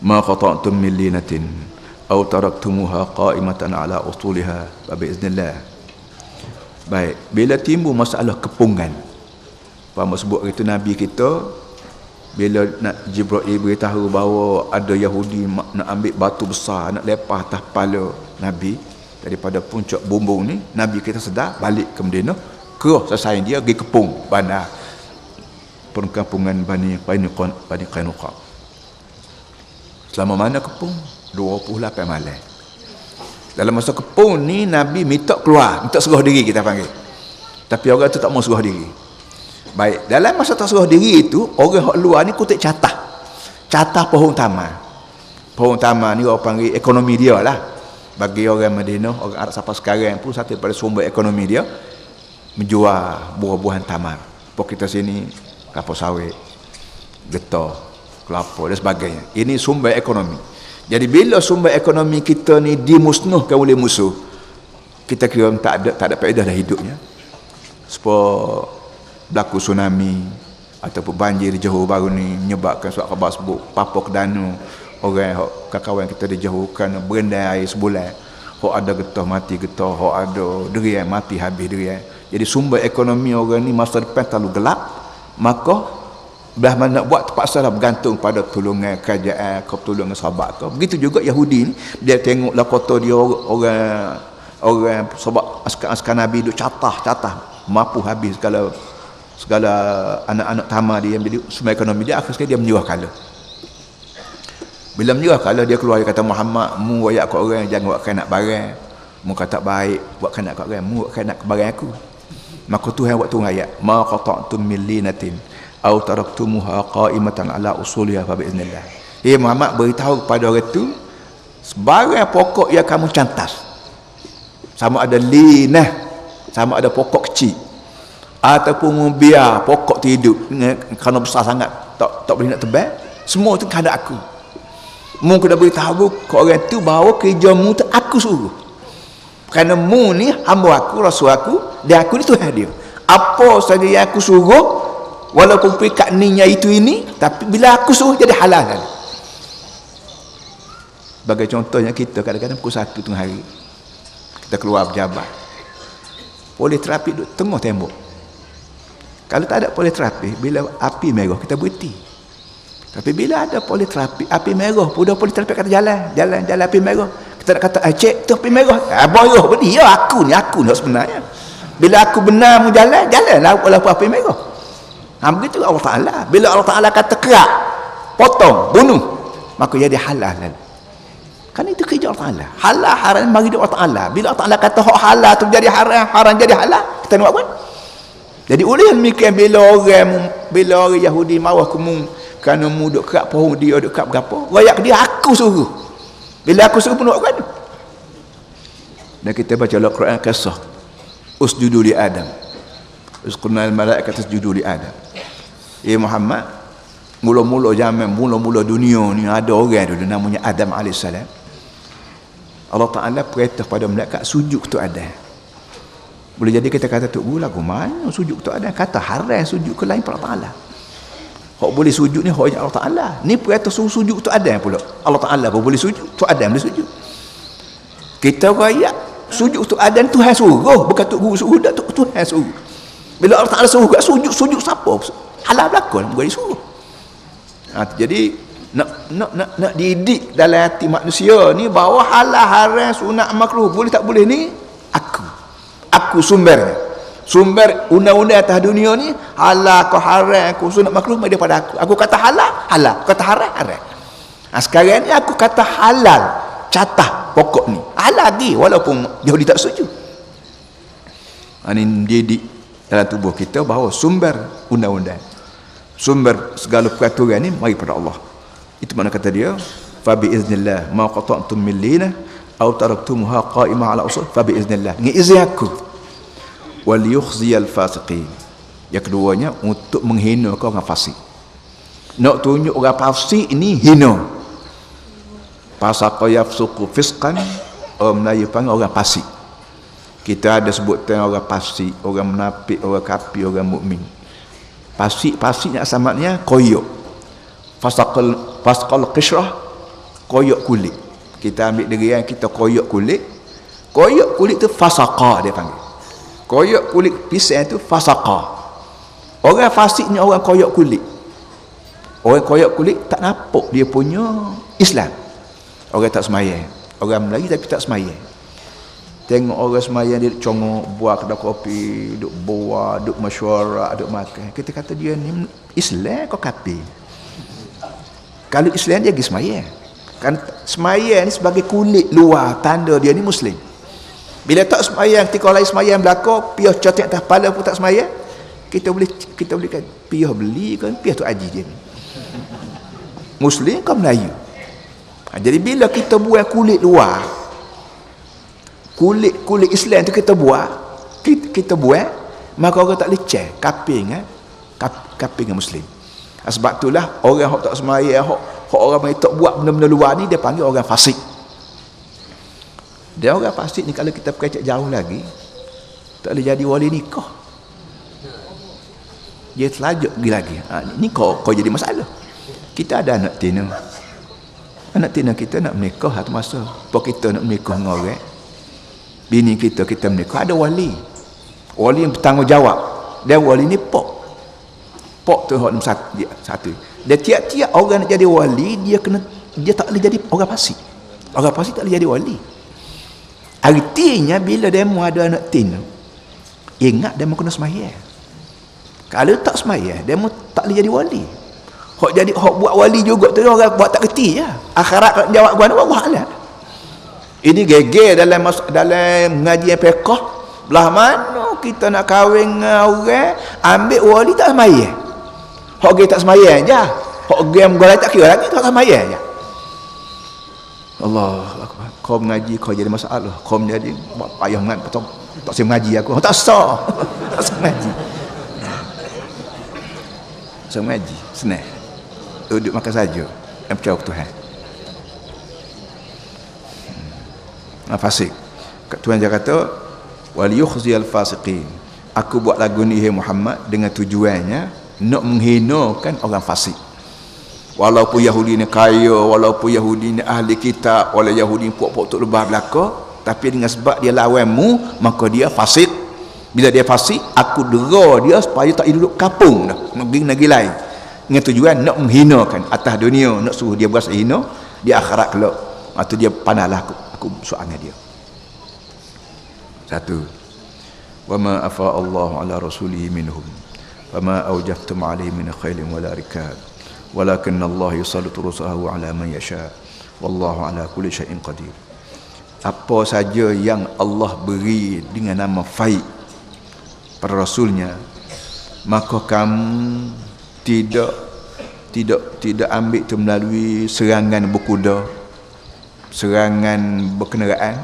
[SPEAKER 1] ma qata'tum min linatin aw taraktumuha qa'imatan ala usuliha fa biiznillah. Baik, bila timbul masalah kepungan, apa sebut itu Nabi kita bila nak Jibril beritahu bahawa ada Yahudi nak ambil batu besar nak lepas atas kepala Nabi daripada puncak bumbung ni, Nabi kita sedar balik ke Madinah, kerah selesai dia pergi kepung bandar perkampungan Bani Qainuqa. Selama mana kepung? 28 malam. Dalam masa kepung ni Nabi minta keluar, minta serah diri, kita panggil. Tapi orang tu tak mau serah diri. Baik, dalam masa tak serah diri itu, orang hak luar ni kutip catah pohon tamar. Pohon tamar ni orang panggil ekonomi dia lah. Bagi orang Madinah, orang Arab sampai sekarang pun satu daripada sumber ekonomi dia menjual buah-buahan tamar. Pok kita sini kelapa sawit, getah, kelapa dan sebagainya. Ini sumber ekonomi. Jadi bila sumber ekonomi kita ni dimusnahkan oleh musuh, kita kira tak ada faedah dah hidupnya. Sebab berlaku tsunami ataupun banjir di Johor baru ni menyebabkan surat khabar sebut Papua Kedanu, orang kawan kita dijauhkan berendai air sebulan. Hok ada getah mati getah, hok ada derian mati habis derian. Jadi sumber ekonomi orang ni masa depan terlalu gelap, maka belah mana nak buat terpaksa lah bergantung pada tolongan kerajaan, pertolongan sahabat ke. Begitu juga Yahudi ni, dia tengoklah kota dia orang sahabat askar Nabi duk catah mampu habis segala anak-anak tamar dia, jadi sumber ekonomi dia, akhirnya dia menyerah kala. Bila menyerah kala, dia keluar, dia kata, Muhammad, mu wayak kat orang, jangan buat kanak barang. Mu kata baik buat kanak kat orang, mu buat kanak ke barang aku. Maka Tuhan buat turun ayat, ma qata'tum min linatin aw taraktumuha qa'imatan ala usuliha fa biiznillah. Muhammad beritahu kepada orang tu sebarang pokok yang kamu cantas, sama ada linah, sama ada pokok kecil ataupun biar pokok tu hidup kerana besar sangat tak boleh nak tebal, semua tu kehendak aku. Mu kena beritahu ke orang tu bahawa kerja mu tu aku suruh, kerana mu ni hamba aku, rasul aku, dan aku ni Tuhan dia. Apa saja yang aku suruh, walaupun pekat ninya itu ini, tapi bila aku suruh jadi halal kan. Sebagai contohnya kita kadang-kadang pukul 1 tengah hari kita keluar berjabat, polis trafik duduk tengah tembok. Kalau tak ada polis trafik, bila api merah kita berhenti. Tapi bila ada polis trafik, api merah, sudah polis trafik kata jalan api merah, kita nak kata cek tu api merah, boyoh berhenti. Ya aku ni sebenarnya. Bila aku benar mu jalanlah walaupun api merah. Begitu Allah Ta'ala. Bila Allah Ta'ala kata kerak, potong, bunuh, maka jadi halal. Kan itu kerja Allah Ta'ala. Halal haram bagi Allah Ta'ala. Bila Allah Ta'ala kata hak halal tu jadi haram, haram jadi halal, kita nak buat. Jadi oleh demikian bila orang Yahudi marah ke mu kerana mu duk kerak pohon dia, duk kerak berapa, rayak dia aku suruh. Bila aku suruh pun nak buat. Dan kita baca Al-Quran kisah usjudu li Adam. Usqulna al-malaikata isjudu li Adam. Muhammad, mula-mula zaman, mula-mula dunia ni ada orang dulu namanya Adam AS. Allah Ta'ala perintah pada malaikat sujud tu Adam. Boleh jadi kita kata tu lagu mana sujud tu Adam, kata haram sujud ke lain Allah Ta'ala. Hak boleh sujud ni hak Allah Ta'ala. Ni perintah sujud tu Adam pula. Allah Ta'ala pun boleh sujud, tu Adam boleh sujud. Kita rakyat sujud tu Adam Tuhan suruh, bukan tu guru suruh, dak tu Tuhan suruh. Bila Allah Ta'ala suruh sujud siapa? Halal berlaku bukan disuruh. Jadi nak didik dalam hati manusia ni bahawa halal haram sunat makruh boleh tak boleh ni aku sumbernya. Sumber undang-undang atas dunia ni halal ke haram ke sunat makruh daripada aku. Aku kata halal, aku kata haram. Sekarang ni aku kata halal, catah pokok ni halal lagi walaupun Yahudi tak setuju. Ini didik dalam tubuh kita bahawa sumber undang-undang, sumber segala peraturan ni mari pada Allah. Itu makna kata dia fa bi iznillah ma qata'tum min lina aw taraktumuha qa'imah ala usul fa bi iznillah, dengan izin aku. Wal yukhziyal fasiqin, yang keduanya untuk menghina orang fasik. Nak tunjuk orang fasik ni hina. Fasaqa yafsuqu fisqan, orang Melayu panggil orang fasik. Kita ada sebutan orang fasik, orang munafik, orang kafir, orang mukmin. Fasik nak samatnya koyok. Fasaqal qishrah koyak kulit. Kita ambil derian, kita koyak kulit. Koyak kulit tu fasaqa dia panggil. Koyak kulit pisang tu fasaqa. Orang fasik ni orang koyak kulit. Orang koyak kulit tak nampak dia punya Islam. Orang tak semayang. Orang Melayu tapi tak semayang. Tengok orang semayang dia congok buah kedai kopi, duk buah, duk mesyuarat, duk makan. Kita kata dia ni Islam kau kafir. Kalau Islam dia pergi semayang. Kan semayang ni sebagai kulit luar tanda dia ni Muslim. Bila tak semayang, ketika orang lain semayang belakang, piah cotek atas kepala pun tak semayang, kita boleh kan piah beli kan, piah tu haji dia ni. Muslim kau Melayu. Jadi bila kita buang kulit luar, kulit Islam tu kita buang, kita buang, maka orang tak boleh cek kafir dengan Muslim. Sebab itulah orang yang tak semayang, orang yang tak buat benda-benda luar ni, dia panggil orang fasik. Dia orang fasik ni kalau kita pergi jauh lagi, tak boleh jadi wali nikah. Dia selajuk pergi lagi. Ni kau jadi masalah. Kita ada anak tina. Anak tina kita nak menikah satu masa. Apa kita nak menikah dengan orang, bini kita menikah, ada wali. Wali yang bertanggungjawab. Dan wali ni pok tu nombor satu. Dia tiap-tiap orang nak jadi wali, dia tak boleh jadi orang fasik. Orang fasik tak boleh jadi wali. Artinya bila demo ada anak tina, ingat demo kena semayang. Kalau tak semayang, demo tak boleh jadi wali. Hok buat wali juga tu orang buat tak kerti je. Akhirat kalau jawab gua Allah Alam. Ini geger dalam mengaji fiqh. Belah mana kita nak kahwin dengan orang, ambil wali tak semayang. Hok dia tak semayang je. Hok dia menggolai tak kira lagi, tak semayang je. Allah Akbar. Kau mengaji kau jadi masalah. Kau menjadi buat payah mengat betul. Tak saya mengaji aku. Tak sah. Tak saya mengaji. Saya mengaji senang. Duduk makan saja. Yang percaya ke Tuhan. Fasik. Tuhan dia kata, wal yukhziyal fasiqin. Aku buat lagu ni Muhammad dengan tujuannya nak menghinakan orang fasik. Walaupun Yahudi ni kaya, walaupun Yahudi ni ahli kitab, walaupun Yahudi ni puak-puak tok lebah belaka, tapi dengan sebab dia lawanmu, maka dia fasik. Bila dia fasik, aku dera dia supaya tak duduk kapung dah, pergi negeri lain. Dengan tujuan nak menghinakan atas dunia, nak suruh dia berasa hina, di akhirat kelak. Atau dia panahlah aku soal dengan dia. Satu. Wa ma afa Allah ala rasulihi minhum. Wa ma awjaftum alaihi min khailin wala rikab. Walakin Allah yusallitu rusulahu ala man yasha. Wallahu ala kulli syai'in qadir. Apa saja yang Allah beri dengan nama faid pada rasulnya, maka kamu tidak ambil itu melalui serangan berkuda, serangan berkenderaan,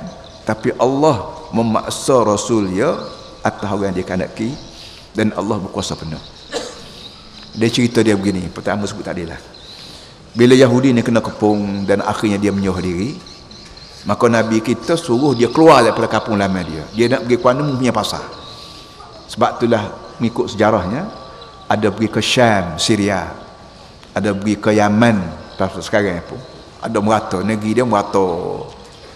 [SPEAKER 1] tapi Allah memaksa rasul ya atas orang dia kanaki, dan Allah berkuasa penuh. Dia cerita dia begini, pertama sebut tadi lah, bila Yahudi ni kena kepung dan akhirnya dia menyerah diri, maka Nabi kita suruh dia keluar daripada kampung lama dia nak pergi ke mana punya pasar. Sebab itulah mengikut sejarahnya, ada pergi ke Syam, Syria, ada pergi ke Yaman, pasal sekarang pun ada merata, negeri dia merata,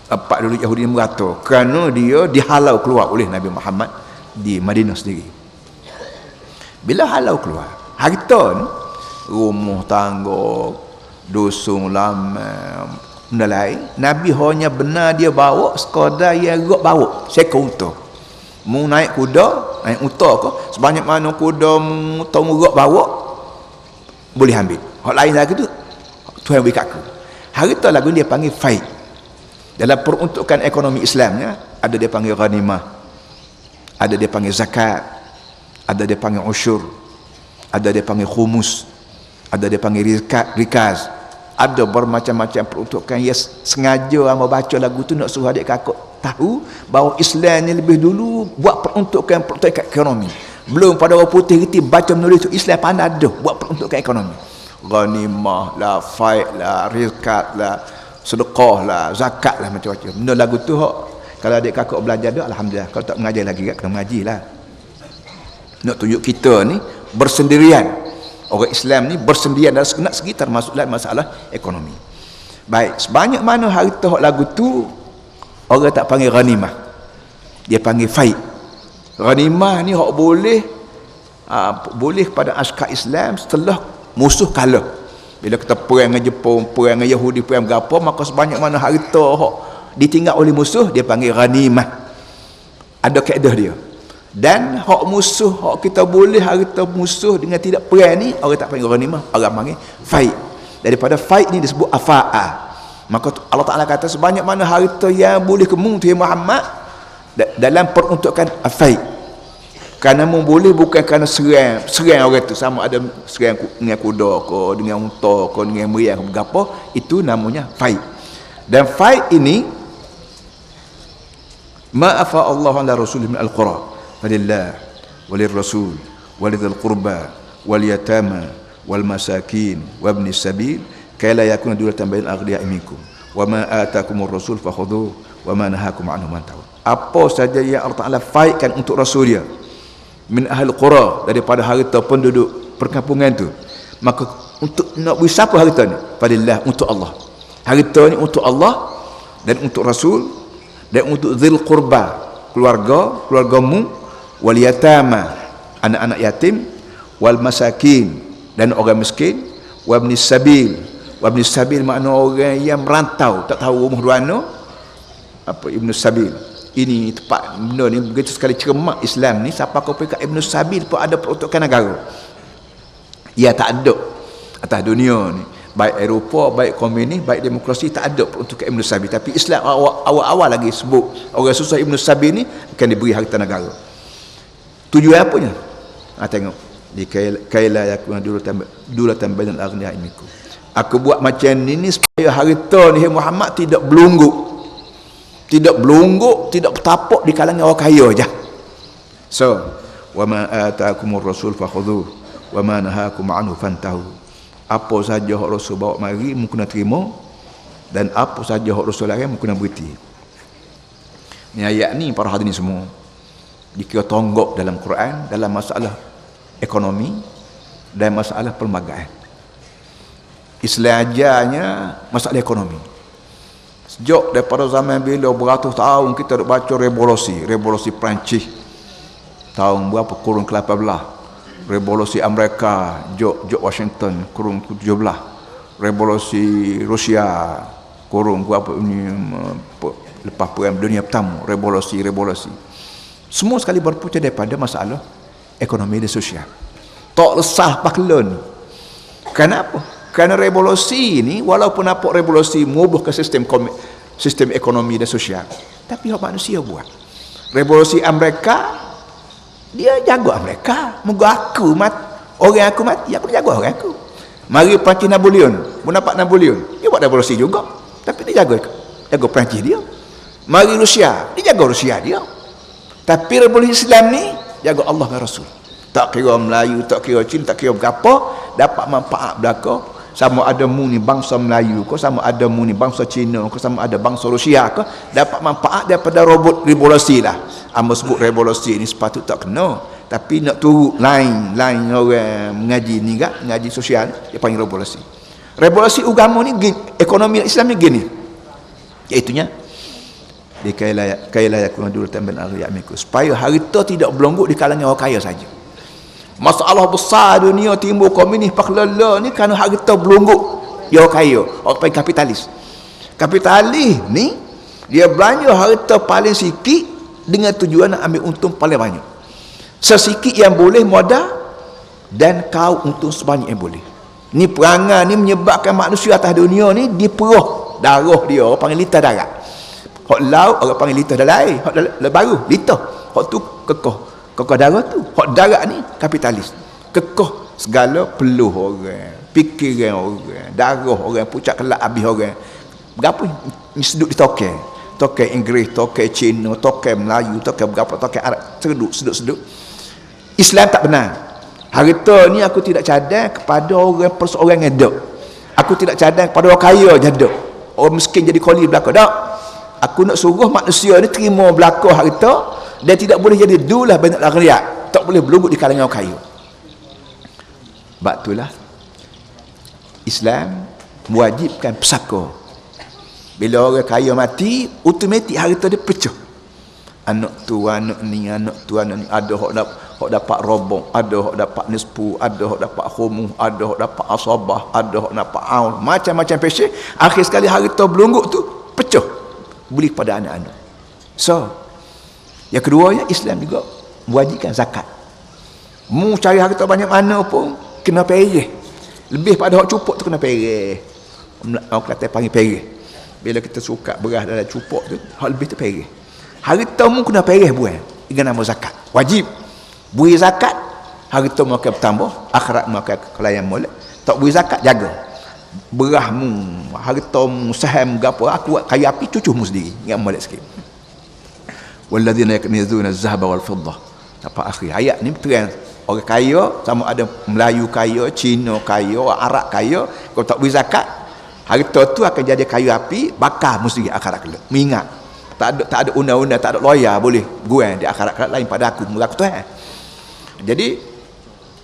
[SPEAKER 1] empat dulu Yahudi merata, kerana dia dihalau keluar oleh Nabi Muhammad di Madinah sendiri. Bila halau keluar, harta ni, rumah tangga, dusun lama, benda lain, Nabi hanya benar dia bawa sekadar yang rok bawa seekor unta. Mu naik kuda, naik unta ke, sebanyak mana kuda unta mu rok bawa, boleh ambil. Hak lain lagi tu Tuhan beri kat aku. Harta lagu dia panggil faid. Dalam peruntukan ekonomi Islamnya, ada dia panggil ghanimah, ada dia panggil zakat, ada dia panggil usyur, ada dia panggil khumus, ada dia panggil rikaz. Ada bermacam-macam peruntukan. Ya, sengaja hamba baca lagu tu nak suruh adik kakak tahu bahawa Islam ni lebih dulu buat peruntukan ekonomi. Belum pada orang putih kita baca menulis tu, Islam pandai dah buat peruntukan ekonomi. Ghanimah lah, faid lah, rikat lah, sedekah lah, zakat lah, macam-macam. Benda lagu tu kalau adik kakak belajar dah, alhamdulillah. Kalau tak mengajar lagi, kena mengaji lah. Nak tunjuk kita ni bersendirian. Orang Islam ni bersendirian dalam segenap segi, termasuk dalam masalah ekonomi. Baik, sebanyak mana harta hak lagu tu orang tak panggil ghanimah. Dia panggil faid. Ghanimah ni hak boleh kepada askar Islam setelah musuh kalah. Bila kita perang dengan Jepun, perang dengan Yahudi, perang berapa, maka sebanyak mana harta hak ditinggal oleh musuh dia panggil ghanimah. Ada kaedah dia. Dan hak musuh, hak kita boleh harta musuh dengan tidak perang ni orang tak panggil ghanimah, orang panggil faid. Daripada faid ni disebut afa'a. Maka Allah Ta'ala kata sebanyak mana harta yang boleh kemu tu Muhammad dalam peruntukan faid. Kerana boleh bukan kerana serang orang tu, sama ada serang dengan kuda ke, dengan unta ke, dengan meriah ke, berapa, itu namanya faid. Dan faid ini ma'afa Allah ala rasulih min al-qura walillah walir rasul walidhil qurba wal yatama wal masakin wabni sabil kay la yakuna dulatan bainal aghniya'i minkum wa ma atakumur rasul fakhudhuhu wa ma nahakum anhu fantahu. Apa saja yang Allah Taala faidkan untuk rasul dia min ahli qura, daripada harta penduduk perkampungan tu, maka untuk nak beri siapa harta ni? Padillah, untuk Allah. Harta ni untuk Allah dan untuk rasul dan untuk dzil qurba, keluargamu, wal yatama, anak-anak yatim, wal masakin, dan orang miskin, wabni sabil. Wabni sabil makna orang yang merantau, tak tahu rumah di mana. Apa Ibnu Sabil? Ini tepat benda ni begitu sekali cermat Islam ni. Siapa kau pergi kat Ibnu Sabil pun ada peruntukan negara. Ya tak ada atas dunia ni, baik Eropah, baik komunis, baik demokrasi, tak ada peruntukan Ibnu Sabil. Tapi Islam awal-awal lagi sebut orang susah Ibnu Sabil ni akan diberi harta negara. Tujuan apanya? Tengok di kaila yakuna dulatan bainal aghniya'i minkum. Aku buat macam ni supaya harta ni Muhammad tidak belungguk, tidak bertapak di kalangan orang kaya je. So, wa ma ataakumur rasul fakhudhuhu wa ma nahakum anhu fantahu. Apa saja hak Rasul bawa mari mu kena terima, dan apa saja hak Rasul larang mu kena berhenti. Ni ayat ni para hadirin semua dikira tonggak dalam Quran dalam masalah ekonomi dan masalah perlembagaan. Islam ajarnya masalah ekonomi. Sejak daripada zaman bila beratus tahun kita duk baca revolusi Perancis tahun berapa, kurun ke-18, revolusi Amerika George Washington kurun ke-17, revolusi Rusia kurun berapa ini lepas perang dunia pertama, revolusi semua sekali berpunca daripada masalah ekonomi dan sosial. Tak resah paklon. Kenapa? Kerana revolusi ini walaupun apa revolusi mengubah ke sistem ekonomi dan sosial, tapi hak manusia buat. Revolusi Amerika, dia jaga Amerika. Moga aku orang aku mati, aku jaga orang aku. Mari Perancis Napoleon, dapat Napoleon, dia buat revolusi juga, tapi dia jaga Perancis dia. Mari Rusia, dia jaga Rusia dia. Tapi revolusi Islam ni jaga Allah dan Rasul. Tak kira Melayu, tak kira Cina, tak kira berapa, dapat manfaat belaka. Sama ada mu ni bangsa Melayu ke, sama ada mu ni bangsa Cina ke, sama ada bangsa Rusia ke, dapat manfaat daripada robot revolusi lah. Amba sebut revolusi ni sepatut tak kena, tapi nak turut lain orang mengaji ni kan, mengaji sosial, dia panggil revolusi. Revolusi agama ni, ekonomi Islam ni gini, iaitunya di kaila yakuna dulatan bainal aghniya'i minkum, supaya harta tidak berlonggok di kalangan orang kaya saja. Masalah besar dunia timbul komunis paklala ni kerana harta berlonggok dia orang kaya, orang panggil kapitalis. Kapitalis ni dia belanja harta paling sikit dengan tujuan nak ambil untung paling banyak. Sesikit yang boleh modal dan kau untung sebanyak yang boleh. Ni perangai ni menyebabkan manusia atas dunia ni diperoh darah dia, orang panggil lita darat. Hak laut orang panggil lita dalam air, hak baru lita. Hak tu kekeh darah tu. Hak darat ni kapitalis. Kekeh segala peluh orang, fikiran orang, darah orang, pucat kelak habis orang. Berapa ni sedut di tokai Inggeris, tokai Cina, tokai Melayu, tokai berapa, tokai Arab, sedut. Islam tak benar. Harta ni aku tidak cadang kepada orang perseorang yang ada. Aku tidak cadang kepada orang kaya je ada. Orang miskin jadi koli belaka tak. Aku nak suruh manusia ni terima belaka harta dan tidak boleh jadi dulah banyak aghniya, tak boleh berlunggut di kalangan orang kaya. Sebab itulah Islam mewajibkan pesaka Bila orang kaya mati, automatik harta dia pecah. Anak tu, anak ni, anak tu, anak ni. Ada hok dapat robong, ada hok dapat nisfu, ada hok dapat khumuh, ada hok dapat asabah, ada hok dapat aun, macam-macam pesek. Akhir sekali harta belungguk tu pecah, beri kepada anak-anak. So, yang keduanya, Islam juga mewajibkan zakat. Mu cari harta banyak mana pun kena perih. Lebih pada hok cupuk tu kena perih. Orang kata panggil perih. Bila kita suka beras dalam cupuk tu, hok lebih tu perih. Harta mu kena perih buat dengan nama zakat. Wajib. Beri zakat, harta mu akan bertambah, akhirat mu akan kelayan molek. Tak beri zakat, jaga. Beras mu, harta mu, saham gapo, aku buat kayu api, cucuh mu sendiri. Ingat molek sikit. Walladzina yaknizuna az-zahaba wal fiddah. Sampai akhir ayat ni terang. Orang kaya, sama ada Melayu kaya, Cina kaya, Arab kaya, kalau tak beri zakat, harta tu akan jadi kayu api, bakar mu sendiri akhirat kelak. Mengingat. Tak ada undang-undang, tak ada lawyer boleh guang di akhirat kelak lain pada aku Tuhan. Jadi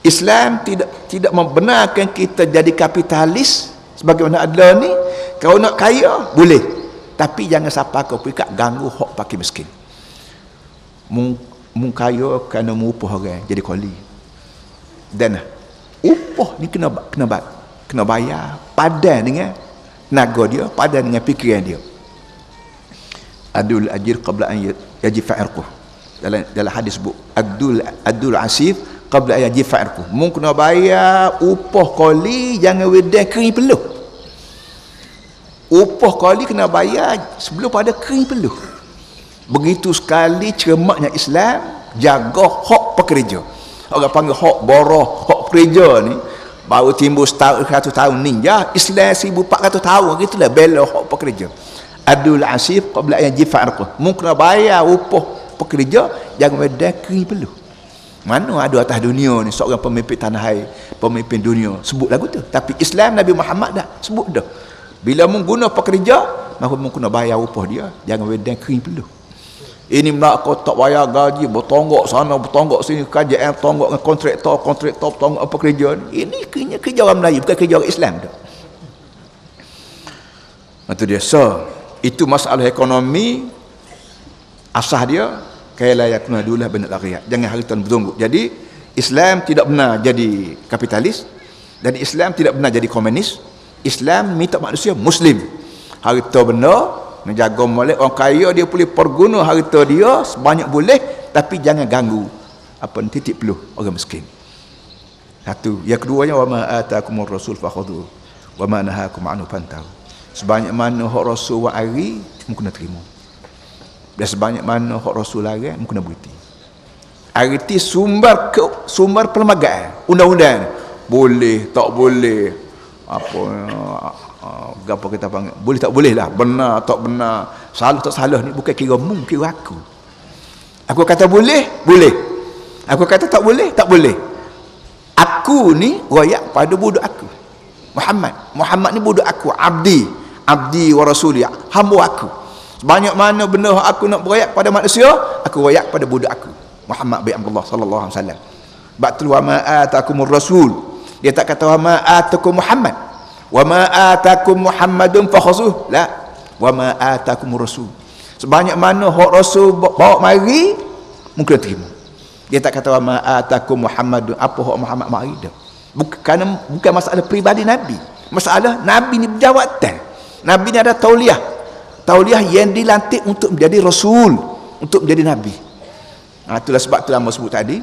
[SPEAKER 1] Islam tidak membenarkan kita jadi kapitalis sebagaimana ada ni. Kalau nak kaya boleh, tapi jangan siapa kau pergi ganggu hak pakai miskin. Mung kaya kerana mengupah orang jadi koli. Dan upah ni kena bayar padan dengan tenaga dia, padan dengan fikiran dia. Adul ajir qabla an yajifa irquh. Dalam hadis bu adul asif qabla an yajifa irquh. Mung kena bayar upah koli, jangan wedah kering peluh. Upah koli kena bayar sebelum pada kering peluh. Begitu sekali cermaknya Islam jaga hak pekerja. Orang panggil hak boroh, hak pekerja ni baru timbul 100 tahun ninja. Islam 1400 tahun gitulah bela hak pekerja. Adul asif qabla an yajifa irquh. Mung kena bayar upah pekerja, jangan wedah kering peluh. Mana ada atas dunia ni seorang pemimpin tanah air, pemimpin dunia sebut lagu tu. Tapi Islam Nabi Muhammad dah sebut dah. Bila mung guna pekerja, maka mung kena bayar upah dia, jangan wedah kering peluh. Ini nak kau tak bayar gaji, bertonggok sana, bertonggok sini, KJM tonggok dengan kontraktor bertonggok pekerja ni. Ini kerja orang Melayu, bukan kerja orang Islam dah. Itu dia. So, itu masalah ekonomi asah dia kaila yakuna dulah bin al-ghiyat. Jangan harta bertonggok. Jadi Islam tidak benar jadi kapitalis dan Islam tidak benar jadi komunis. Islam minta manusia muslim. Harta benar menjaga molek. Orang kaya dia boleh perguna harta dia sebanyak boleh, tapi jangan ganggu apa titik peluh orang miskin. Satu. Yang keduanya, wa ma atakumur rasul fakhudhu wa ma nahakum anhu fantahu. Sebanyak mana hak rasul wa ari mungkin kena terima. Dan sebanyak mana hak rasul larang mungkin kena berhenti. Arti sumber perlembagaan undang-undang boleh tak boleh apa apa kita panggil boleh tak boleh lah, benar tak benar, salah tak salah ni bukan kira mu, kira aku. Aku kata boleh, boleh. Aku kata tak boleh, tak boleh. Aku ni royak pada budak aku Muhammad ni budak aku, abdi wa rasuli, hamba aku. Sebanyak mana benda aku nak berayak pada manusia, aku royak pada budak aku Muhammad bin Abdullah sallallahu alaihi wasallam. Batul wa ma atakumur rasul. Dia tak kata wa ma atakum Muhammad. Wa ma atakum Muhammadun fakhusuh. La. Wa ma atakumur rasul. Sebanyak mana hak rasul bawa mari mungkin terima. Dia tak kata wa ma atakum Muhammadun, apa hak Muhammad mari dah. Bukan masalah peribadi Nabi. Masalah Nabi ni berjawatan. Nabi ni ada tauliah yang dilantik untuk menjadi rasul, untuk menjadi nabi. Itulah sebab tu lama sebut tadi,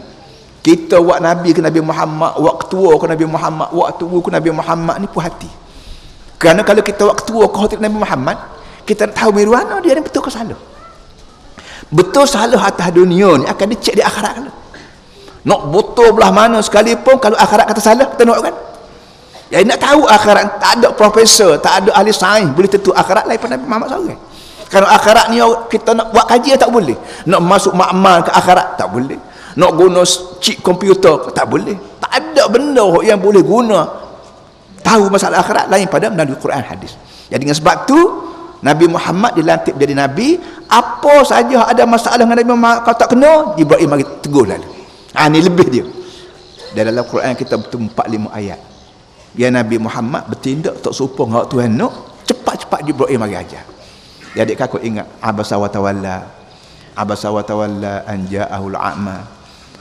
[SPEAKER 1] kita buat nabi ke Nabi Muhammad, waktu tua ke Nabi Muhammad, waktu tua ke Nabi Muhammad ni puas hati. Kerana kalau kita waktu tua ke hati Nabi Muhammad, kita nak tahu mana dia ni betul ke salah. Betul salah atas dunia ni akan dicek di akhirat kan. Nak betul belah mana sekalipun, kalau akhirat kata salah, kita nak kan. Ya, nak tahu akhirat, tak ada profesor, tak ada ahli sains boleh tentu akhirat lain pada Nabi Muhammad seorang. Kalau akhirat ni kita nak buat kajian tak boleh. Nak masuk makmal ke akhirat tak boleh. Nak guna chip komputer tak boleh. Tak ada benda yang boleh guna tahu masalah akhirat lain pada melalui Quran hadis. Jadi dengan sebab tu Nabi Muhammad dilantik menjadi nabi. Apa saja ada masalah dengan Nabi Muhammad kalau tak kena, Jibril mari tegur lalu. Ni lebih dia. Dalam Quran kita betul 45 ayat. Ya Nabi Muhammad bertindak tak serupa dengan Tuhan nak, cepat-cepat Jibril mari ajar. Jadi kakak ingat abasa wa tawalla. Abasa wa tawalla an ja'ahul a'ma.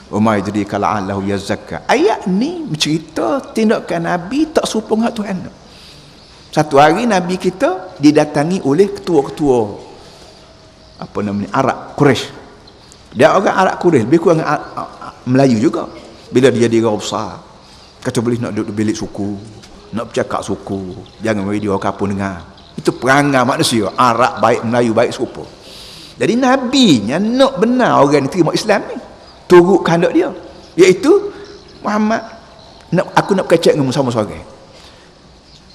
[SPEAKER 1] Wa ma yudrika la'allahu yazakka. Ayat ni bercerita tindakan Nabi tak serupa dengan Tuhan. Satu hari Nabi kita didatangi oleh ketua-ketua apa namanya Arab Quraisy. Dia orang Arab Quraisy lebih kurang Melayu juga. Bila dia jadi orang besar, kata boleh nak duduk bilik suku, nak bercakap suku, jangan bagi dia orang kapun dengar. Itu perangai manusia Arab baik Melayu baik serupa. Jadi nabinya nak benar orang ni terima Islam ni, turut kehendak dia, iaitu Muhammad, aku nak berkacak dengan sama seorang.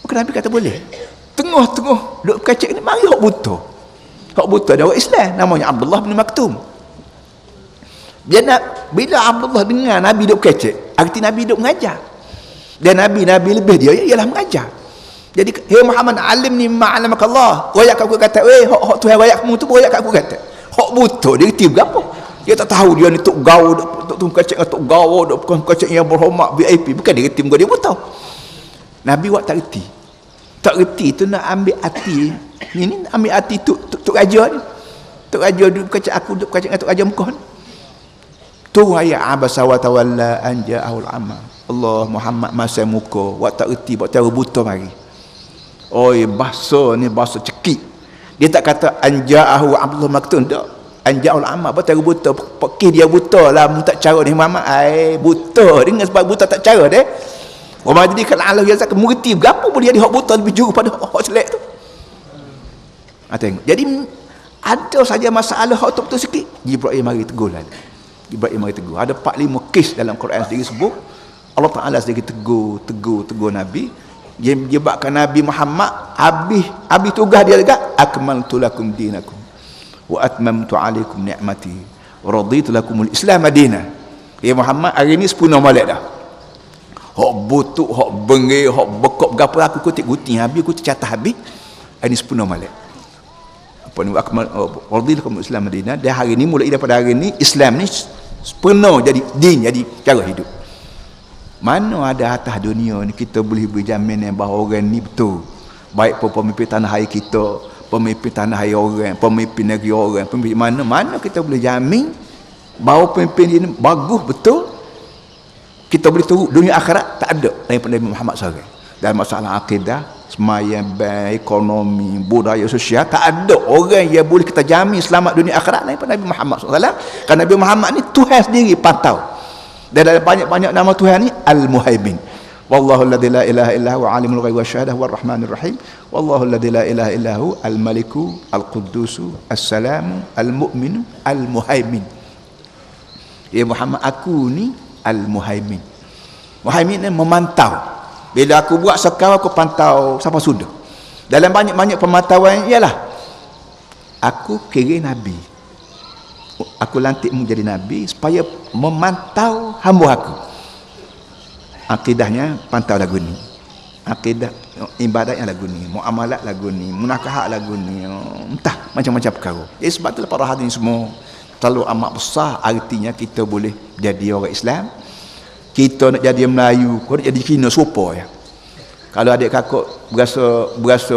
[SPEAKER 1] Maka Nabi kata boleh. Tengah-tengah duduk berkacak ni, mari hok buta. Hok buta dia orang Islam, namanya Abdullah bin Maktum. Bila Abdullah dengar Nabi duduk kecek, arti Nabi duduk mengajar. Dan Nabi lebih dia ialah mengajar. Jadi, hey Muhammad, alim ni ma'alamak Allah. Royak aku kata, hok Tuhan royak kamu tu, royak aku kata. Hok buta, dia kata berapa? Dia tak tahu dia ni tok gaul, tok kecek dengan tok gaul, bukan kecek yang berhormat VIP. Bukan dia kata dia buta. Nabi buat tak reti. Tak reti tu nak ambil hati. Ini ambil hati tok raja ni. Tok raja duduk kecek aku, duduk kecek dengan tok raja Mekah ni. Tu ayat abasa wa tawalla an ja'ahul a'ma. Allah Muhammad masa muka buat tak reti, buat cara buta mari. Oi, bahasa ni bahasa cekik. Dia tak kata an ja'ahu Abdullah Maktum dak. An ja'ahul a'ma buat cara buta. Pekih dia buta lah, tak cara ni Muhammad. Buta dengan sebab buta tak cara deh. Orang jadi kalau Allah yazak mengerti berapa boleh jadi hak buta lebih jauh pada hak selek tu. Tengok. Jadi ada saja masalah hak tu betul sikit, Jibril mari tegur lah. Ibrahim mari tegur. Ada 4-5 kes dalam Quran sendiri sebut Allah Taala sendiri tegur Nabi. Dia menyebabkan Nabi Muhammad habis tugas dia dekat akmaltu lakum dinakum wa atmamtu alaikum ni'mati wa raditu lakumul Islam madina. Ya Muhammad, hari ni 10 malam dah. Hak butuk, hak bengih, hak bekok gapo aku kutip guting habis, aku tercatat habis. Hari ni 10 malam. Apa ni akmal raditu lakumul Islam madina. Dan hari ni mulai daripada hari ni Islam ni penuh jadi din, jadi cara hidup. Mana ada atas dunia ni kita boleh berjamin yang bahawa orang ni betul, baik pemimpin tanah air kita, pemimpin tanah air orang, pemimpin negeri orang, pemimpin mana kita boleh jamin bahawa pemimpin ini bagus betul, kita boleh turut dunia akhirat. Tak ada daripada Nabi Muhammad SAW. Dalam masalah akidah, semayang, ekonomi, budaya sosial, tak ada orang yang boleh kita jamin selamat dunia akhirat daripada Nabi Muhammad SAW. Kerana Nabi Muhammad ni Tuhan sendiri pantau. Dan ada banyak-banyak nama Tuhan ni Al-Muhaimin. Wallahu alladzi la ilaha illa huwa alimul ghaibi wasyahadah war rahmanir rahim. Wallahu alladzi la ilaha illa hu al-maliku al-quddusu as-salamu al-mu'minu al-muhaimin. Ya Muhammad, aku ni Al-Muhaimin. Muhaimin ni memantau. Bila aku buat sekarang, aku pantau siapa sudah. Dalam banyak-banyak pemantauan ialah aku kira Nabi. Aku lantikmu jadi Nabi supaya memantau hamba aku. Akidahnya pantau lagu ni. Akidah ibadatnya lagu ni, muamalat lagu ni, munakahat lagu ni, entah macam-macam perkara. Sebab itulah para hadirin semua terlalu amat besar artinya kita boleh jadi orang Islam. Kita nak jadi Melayu, kau nak jadi Cina serupa ya. Kalau adik kakak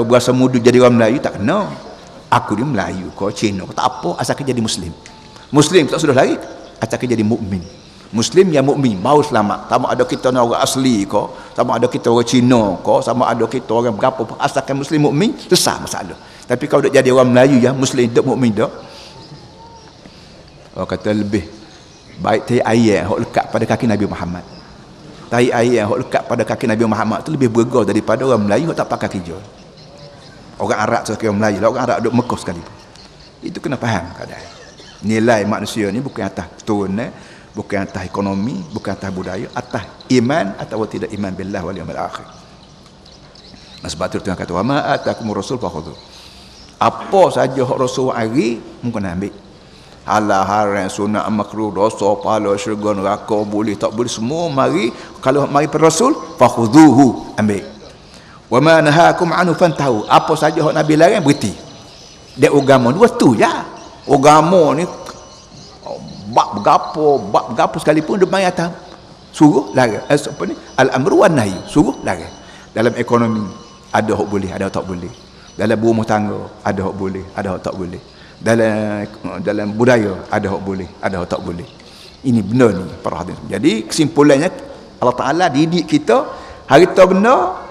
[SPEAKER 1] berasa muda jadi orang Melayu, tak kena. Aku dia Melayu, kau Cina, kau tak apa, asalkan jadi Muslim. Muslim tak sudah lagi, asalkan jadi mukmin. Muslim yang mukmin, mau selamat. Sama ada kita orang asli kau, sama ada kita orang Cina kau, sama ada kita orang berapa pun, asalkan Muslim mukmin, selesai masalah. Tapi kalau nak jadi orang Melayu ya, Muslim tak mukmin tak. Orang kata lebih baik tai ayat hok lekat pada kaki Nabi Muhammad. Tai ayat hok lekat pada kaki Nabi Muhammad tu lebih bergol daripada orang Melayu hok tak pakai kijol. Orang Arab sekali orang Melayu, orang Arab duduk Mekah sekali. Itu kena faham keadaan. Nilai manusia ni bukan atas keturunan, bukan atas ekonomi, bukan atas budaya, atas iman atau tidak iman billah wal yaumil akhir. Sebab tu Tuhan kata, "Wa ma atakumur rasul fakhudhu." Apa saja hak Rasul hari mungkin ambil. Halal, haram, sunat, makruh, dosa, pahala, syurga, neraka, boleh tak boleh semua mari. Kalau mari per Rasul fakhudhuhu, ambil. Wa ma nahakum anhu fantahu. Apa saja hak Nabi larang berhenti. Dia agama dua tu ya. Agama ni bab gapo sekalipun dia mai atas suruh larang. Apa ni? Al-amru wan nahi, suruh larang. Dalam ekonomi ada hak boleh, ada tak boleh. Dalam berumah tangga ada hak boleh, ada hak tak boleh. Dalam budaya ada hak boleh, ada hak tak boleh. Ini benda ni para hadirin. Jadi kesimpulannya Allah Taala didik kita harta benda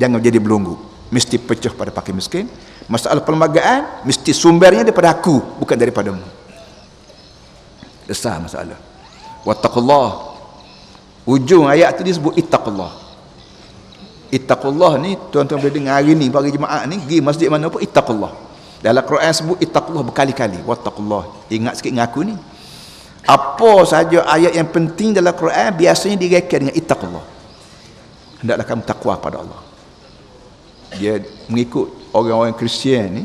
[SPEAKER 1] jangan jadi belenggu. Mesti pecah pada fakir miskin. Masalah perlembagaan mesti sumbernya daripada aku, bukan daripadamu. Besar masalah. Wattaqullah. Ujung ayat tu disebut ittaqullah. Ittaqullah ni tuan-tuan boleh dengar hari ni pagi jemaah ni pergi masjid mana pun ittaqullah. Dalam Quran sebut ittaqullah berkali-kali. Wattaqullah. Ingat sikit dengan aku ni. Apa saja ayat yang penting dalam Quran biasanya direka dengan ittaqullah. Hendaklah kamu takwa pada Allah. Dia mengikut orang-orang Kristian ni,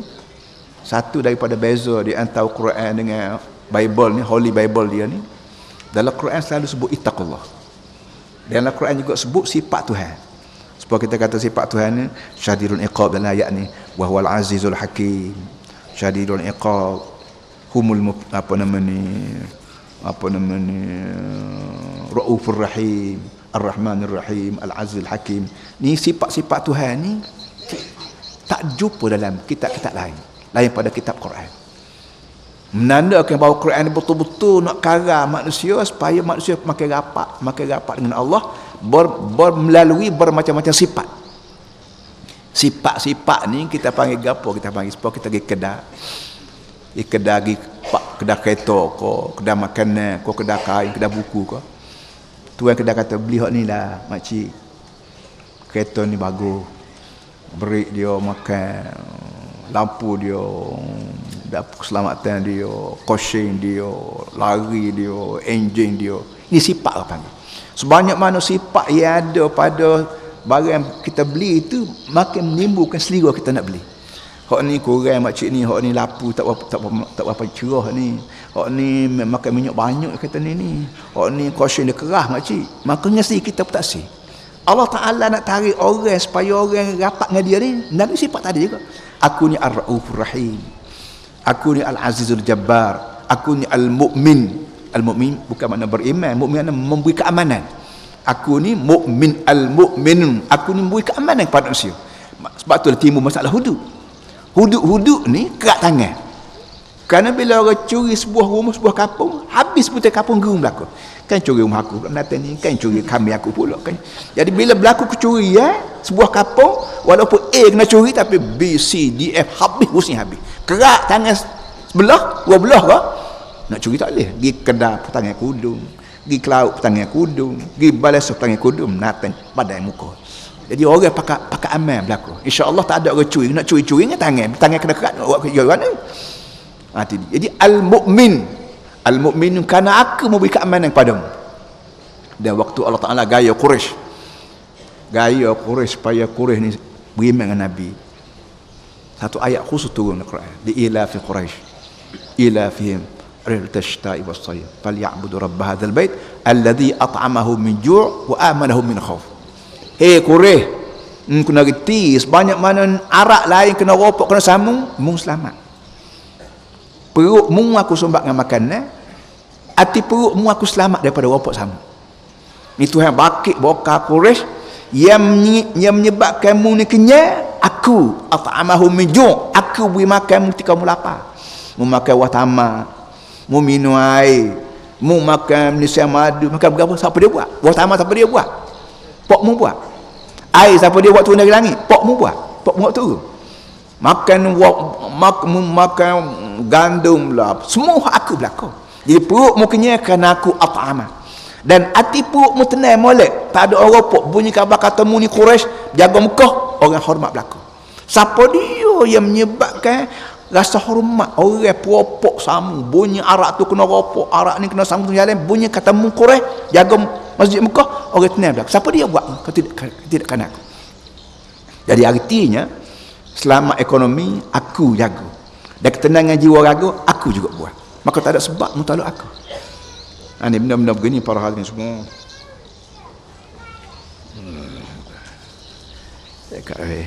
[SPEAKER 1] satu daripada beza di antara Quran dengan Bible ni, Holy Bible dia ni, dalam Quran selalu sebut ittaqullah. Dalam Quran juga sebut sifat Tuhan. Sebab kita kata sifat Tuhan ni syadidul iqab, dalam ayat ni wa huwal azizul hakim. Syadidul iqab, humul raufur rahim, ar-rahmanir rahim, al-azizul hakim. Ni sifat-sifat Tuhan ni tak jumpa dalam kitab-kitab lain pada kitab Quran. Menandakan bahawa Quran ni betul-betul nak karang manusia supaya manusia makin rapat dengan Allah, melalui bermacam-macam sifat. Sifat-sifat ni kita panggil gapo? Kita panggil sebab kita pergi kedai, kedai kereta ke, kedai makanan ke, kedai kain, kedai buku ke. Tuan kedai kata beli hak ni lah makcik. Kereta ni bagus. Brake dia makan, lampu dia, keselamatan dia, caution dia, lari dia, enjin dia. Ini sifat apa ni? Sebanyak mana sifat yang ada pada barang yang kita beli itu makin menimbulkan selera kita nak beli. Hak ni kurang makcik ni, hak ni lapu tak apa cerah ni. Hak ni makan minyak banyak kata ni. Hak ni caution dia keras makcik. Makanya kita pun tak si. Allah Ta'ala nak tarik orang supaya orang rapat dengan dia ni, Nabi sifat tadi juga. Aku ni ar-raufur rahim, aku ni al-azizul jabbar, aku ni al-mu'min. Al-mu'min bukan makna beriman, mu'min makna memberi keamanan. Aku ni mu'min, al-mu'min, aku ni memberi keamanan kepada manusia. Sebab tu timbul masalah hudud. Hudud ni kerak tangan. Kerana bila orang curi sebuah rumah, sebuah kampung, habis putih kampung gerung berlaku. Kan curi rumah aku pula menata ni, kan curi kami aku pula kan. Jadi bila berlaku kecurian sebuah kampung, walaupun A kena curi tapi B, C, D, F habis pusing habis. Kerak tangan sebelah, dua belah ke? Nak curi tak boleh. Pergi kedai tangan kudung, pergi kelaut tangan kudung, pergi balas tangan kudung, menata badan muka. Jadi orang pakai aman berlaku. Insya-Allah tak ada orang curi, nak curi-curi dengan tangan kena kerak nak buat kerja mana? Jadi al-mu'min kerana aku memberi keamanan kepadamu. Dan waktu Allah Ta'ala gaya Quraisy supaya Quraisy ni beriman dengan Nabi, satu ayat khusus turun dalam Quran, di ila fi Quraisy ila fihim rihlatash shita'i was-sayf falyabudu rabb hadzal bait alladhi at'amahum min ju' wa amanahum min khauf. Hey Quraisy, kena reti sebanyak mana arak lain kena ropok kena sambung, mung selamat. Perutmu aku sumbat dengan makanan, hati perutmu aku selamat daripada ropok sama. Ni Tuhan bakit bokar Quraisy yang menyebabkan mu ni kenyang, aku at'amahum min ju', aku beri makan ketika mu lapar. Mu makan buah tamak, mu minum air, mu makan nisian madu, makan berapa siapa dia buat? Buah tamak siapa dia buat? Pok mu buat. Air siapa dia buat turun dari langit? Pok mu buat. Pok mu buat turun. Makan gandum lah, semua aku belakang. Jadi perut mu kenyang kerana aku at'amah. Dan hati perut mu tenang molek, tak ada orang ropok. Bunyi khabar kata mu ni Quraisy jaga Mekah, orang hormat belakang. Siapa dia yang menyebabkan rasa hormat? Orang peropok samu, bunyi arak tu kena ropok, arak ni kena samu tu jalan, bunyi kata mu Quraisy jaga Masjid Mekah, orang tenang belakang. Siapa dia buat? Tidak kan aku. Jadi artinya selamat ekonomi aku jaga, dan ketenangan jiwa raga aku juga buat. Maka tak ada sebab mutalak aku. Ini benda-benda begini para hadirin semua. Dekat tadi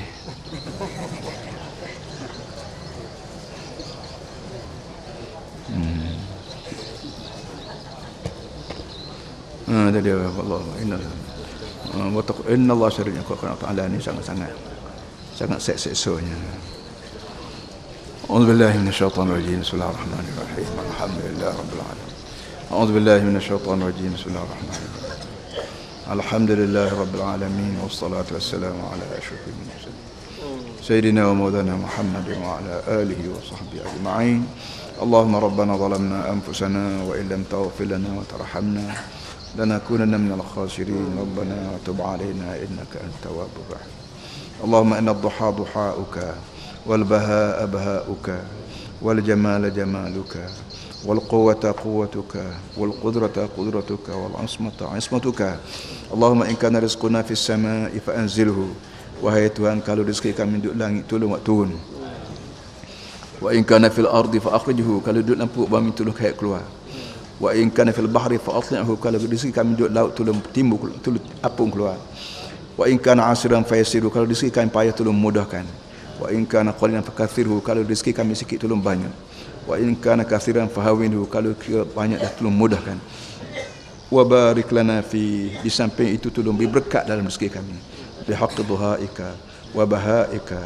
[SPEAKER 1] Allah inna Allah syari'nya Quran Ta'ala ni sangat seksanya. أعوذ بالله من الشيطان الرجيم بسم الله الرحمن الرحيم الحمد لله رب العالمين أعوذ بالله من الشيطان الرجيم بسم الله الرحمن الرحيم الحمد لله رب العالمين والصلاة والسلام على أشرف المرسلين سيدنا ومولانا محمد وعلى آله وصحبه أجمعين اللهم ربنا ظلمنا أنفسنا وإن لم تغفر لنا وترحمنا لنكونن من الخاسرين ربنا وتب علينا إنك أنت التواب الرحيم اللهم إن الضحى ضحاؤك والبهاء بهاؤك والجمال جمالك والقوة قوتك والقدرة قدرتك والعصمة عصمتك اللهم إن كان رزقنا في السماء فأنزله wahai Tuhan kalau rezeki kami duduk langit tolong buat turun wa in kana fil ardi fa akhrijhu kalau duduk lampu bumi tolong kait keluar wa in kana fil bahri fa atli'hu kalau rezeki kami duduk laut tolong timbul tolong apung keluar wa in kana asiran fa yasiru kalau rezeki kami payah tolong mudahkan wa in kana qalilan fakathirhu kalau rezeki kami sikit tolong banyak wa in kana kathiran fahawinhu kalau banyak dah tolong mudahkan wa barik lana fi di samping itu tolong beri berkat dalam rezeki kami bihaqq dhuhaika wa bahaika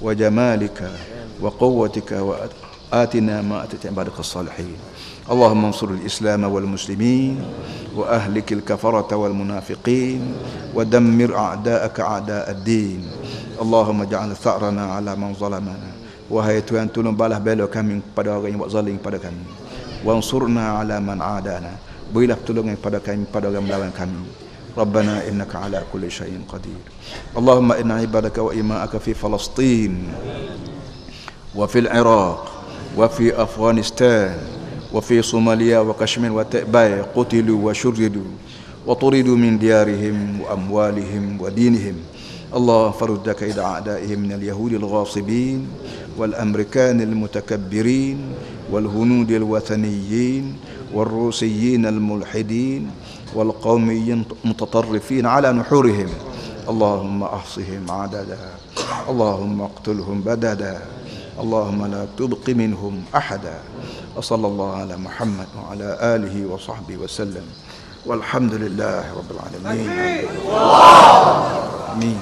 [SPEAKER 1] wa jamalika wa quwwatika wa atina ma atati ibadaka salihin Allahumma ansur al-islam wal muslimin wa ahlik al-kafarata wal munafiqin wa dammir a'da'aka a'da' ad-din Allahumma ja'al tha'rana ala man zalamana wahai Tuhan tolong balas bela kami kepada orang yang buat zalim pada kami wansurna ala man adana berilah pertolongan pada kami pada orang melawan kami ربنا إنك على كل شيء قدير اللهم إن عبادك وإماءك في فلسطين وفي العراق وفي أفغانستان وفي صوماليا وكشمير وتأباي قتلوا وشردوا وطردوا من ديارهم وأموالهم ودينهم الله فرد كيد أعدائهم من اليهود الغاصبين والأمريكان المتكبرين والهنود الوثنيين والروسيين الملحدين والقوميين المتطرفين على نحورهم اللهم أحصهم عددا اللهم اقتلهم بددا اللهم لا تبق منهم أحدا وصلى الله على محمد وعلى آله وصحبه وسلم والحمد لله رب العالمين آمين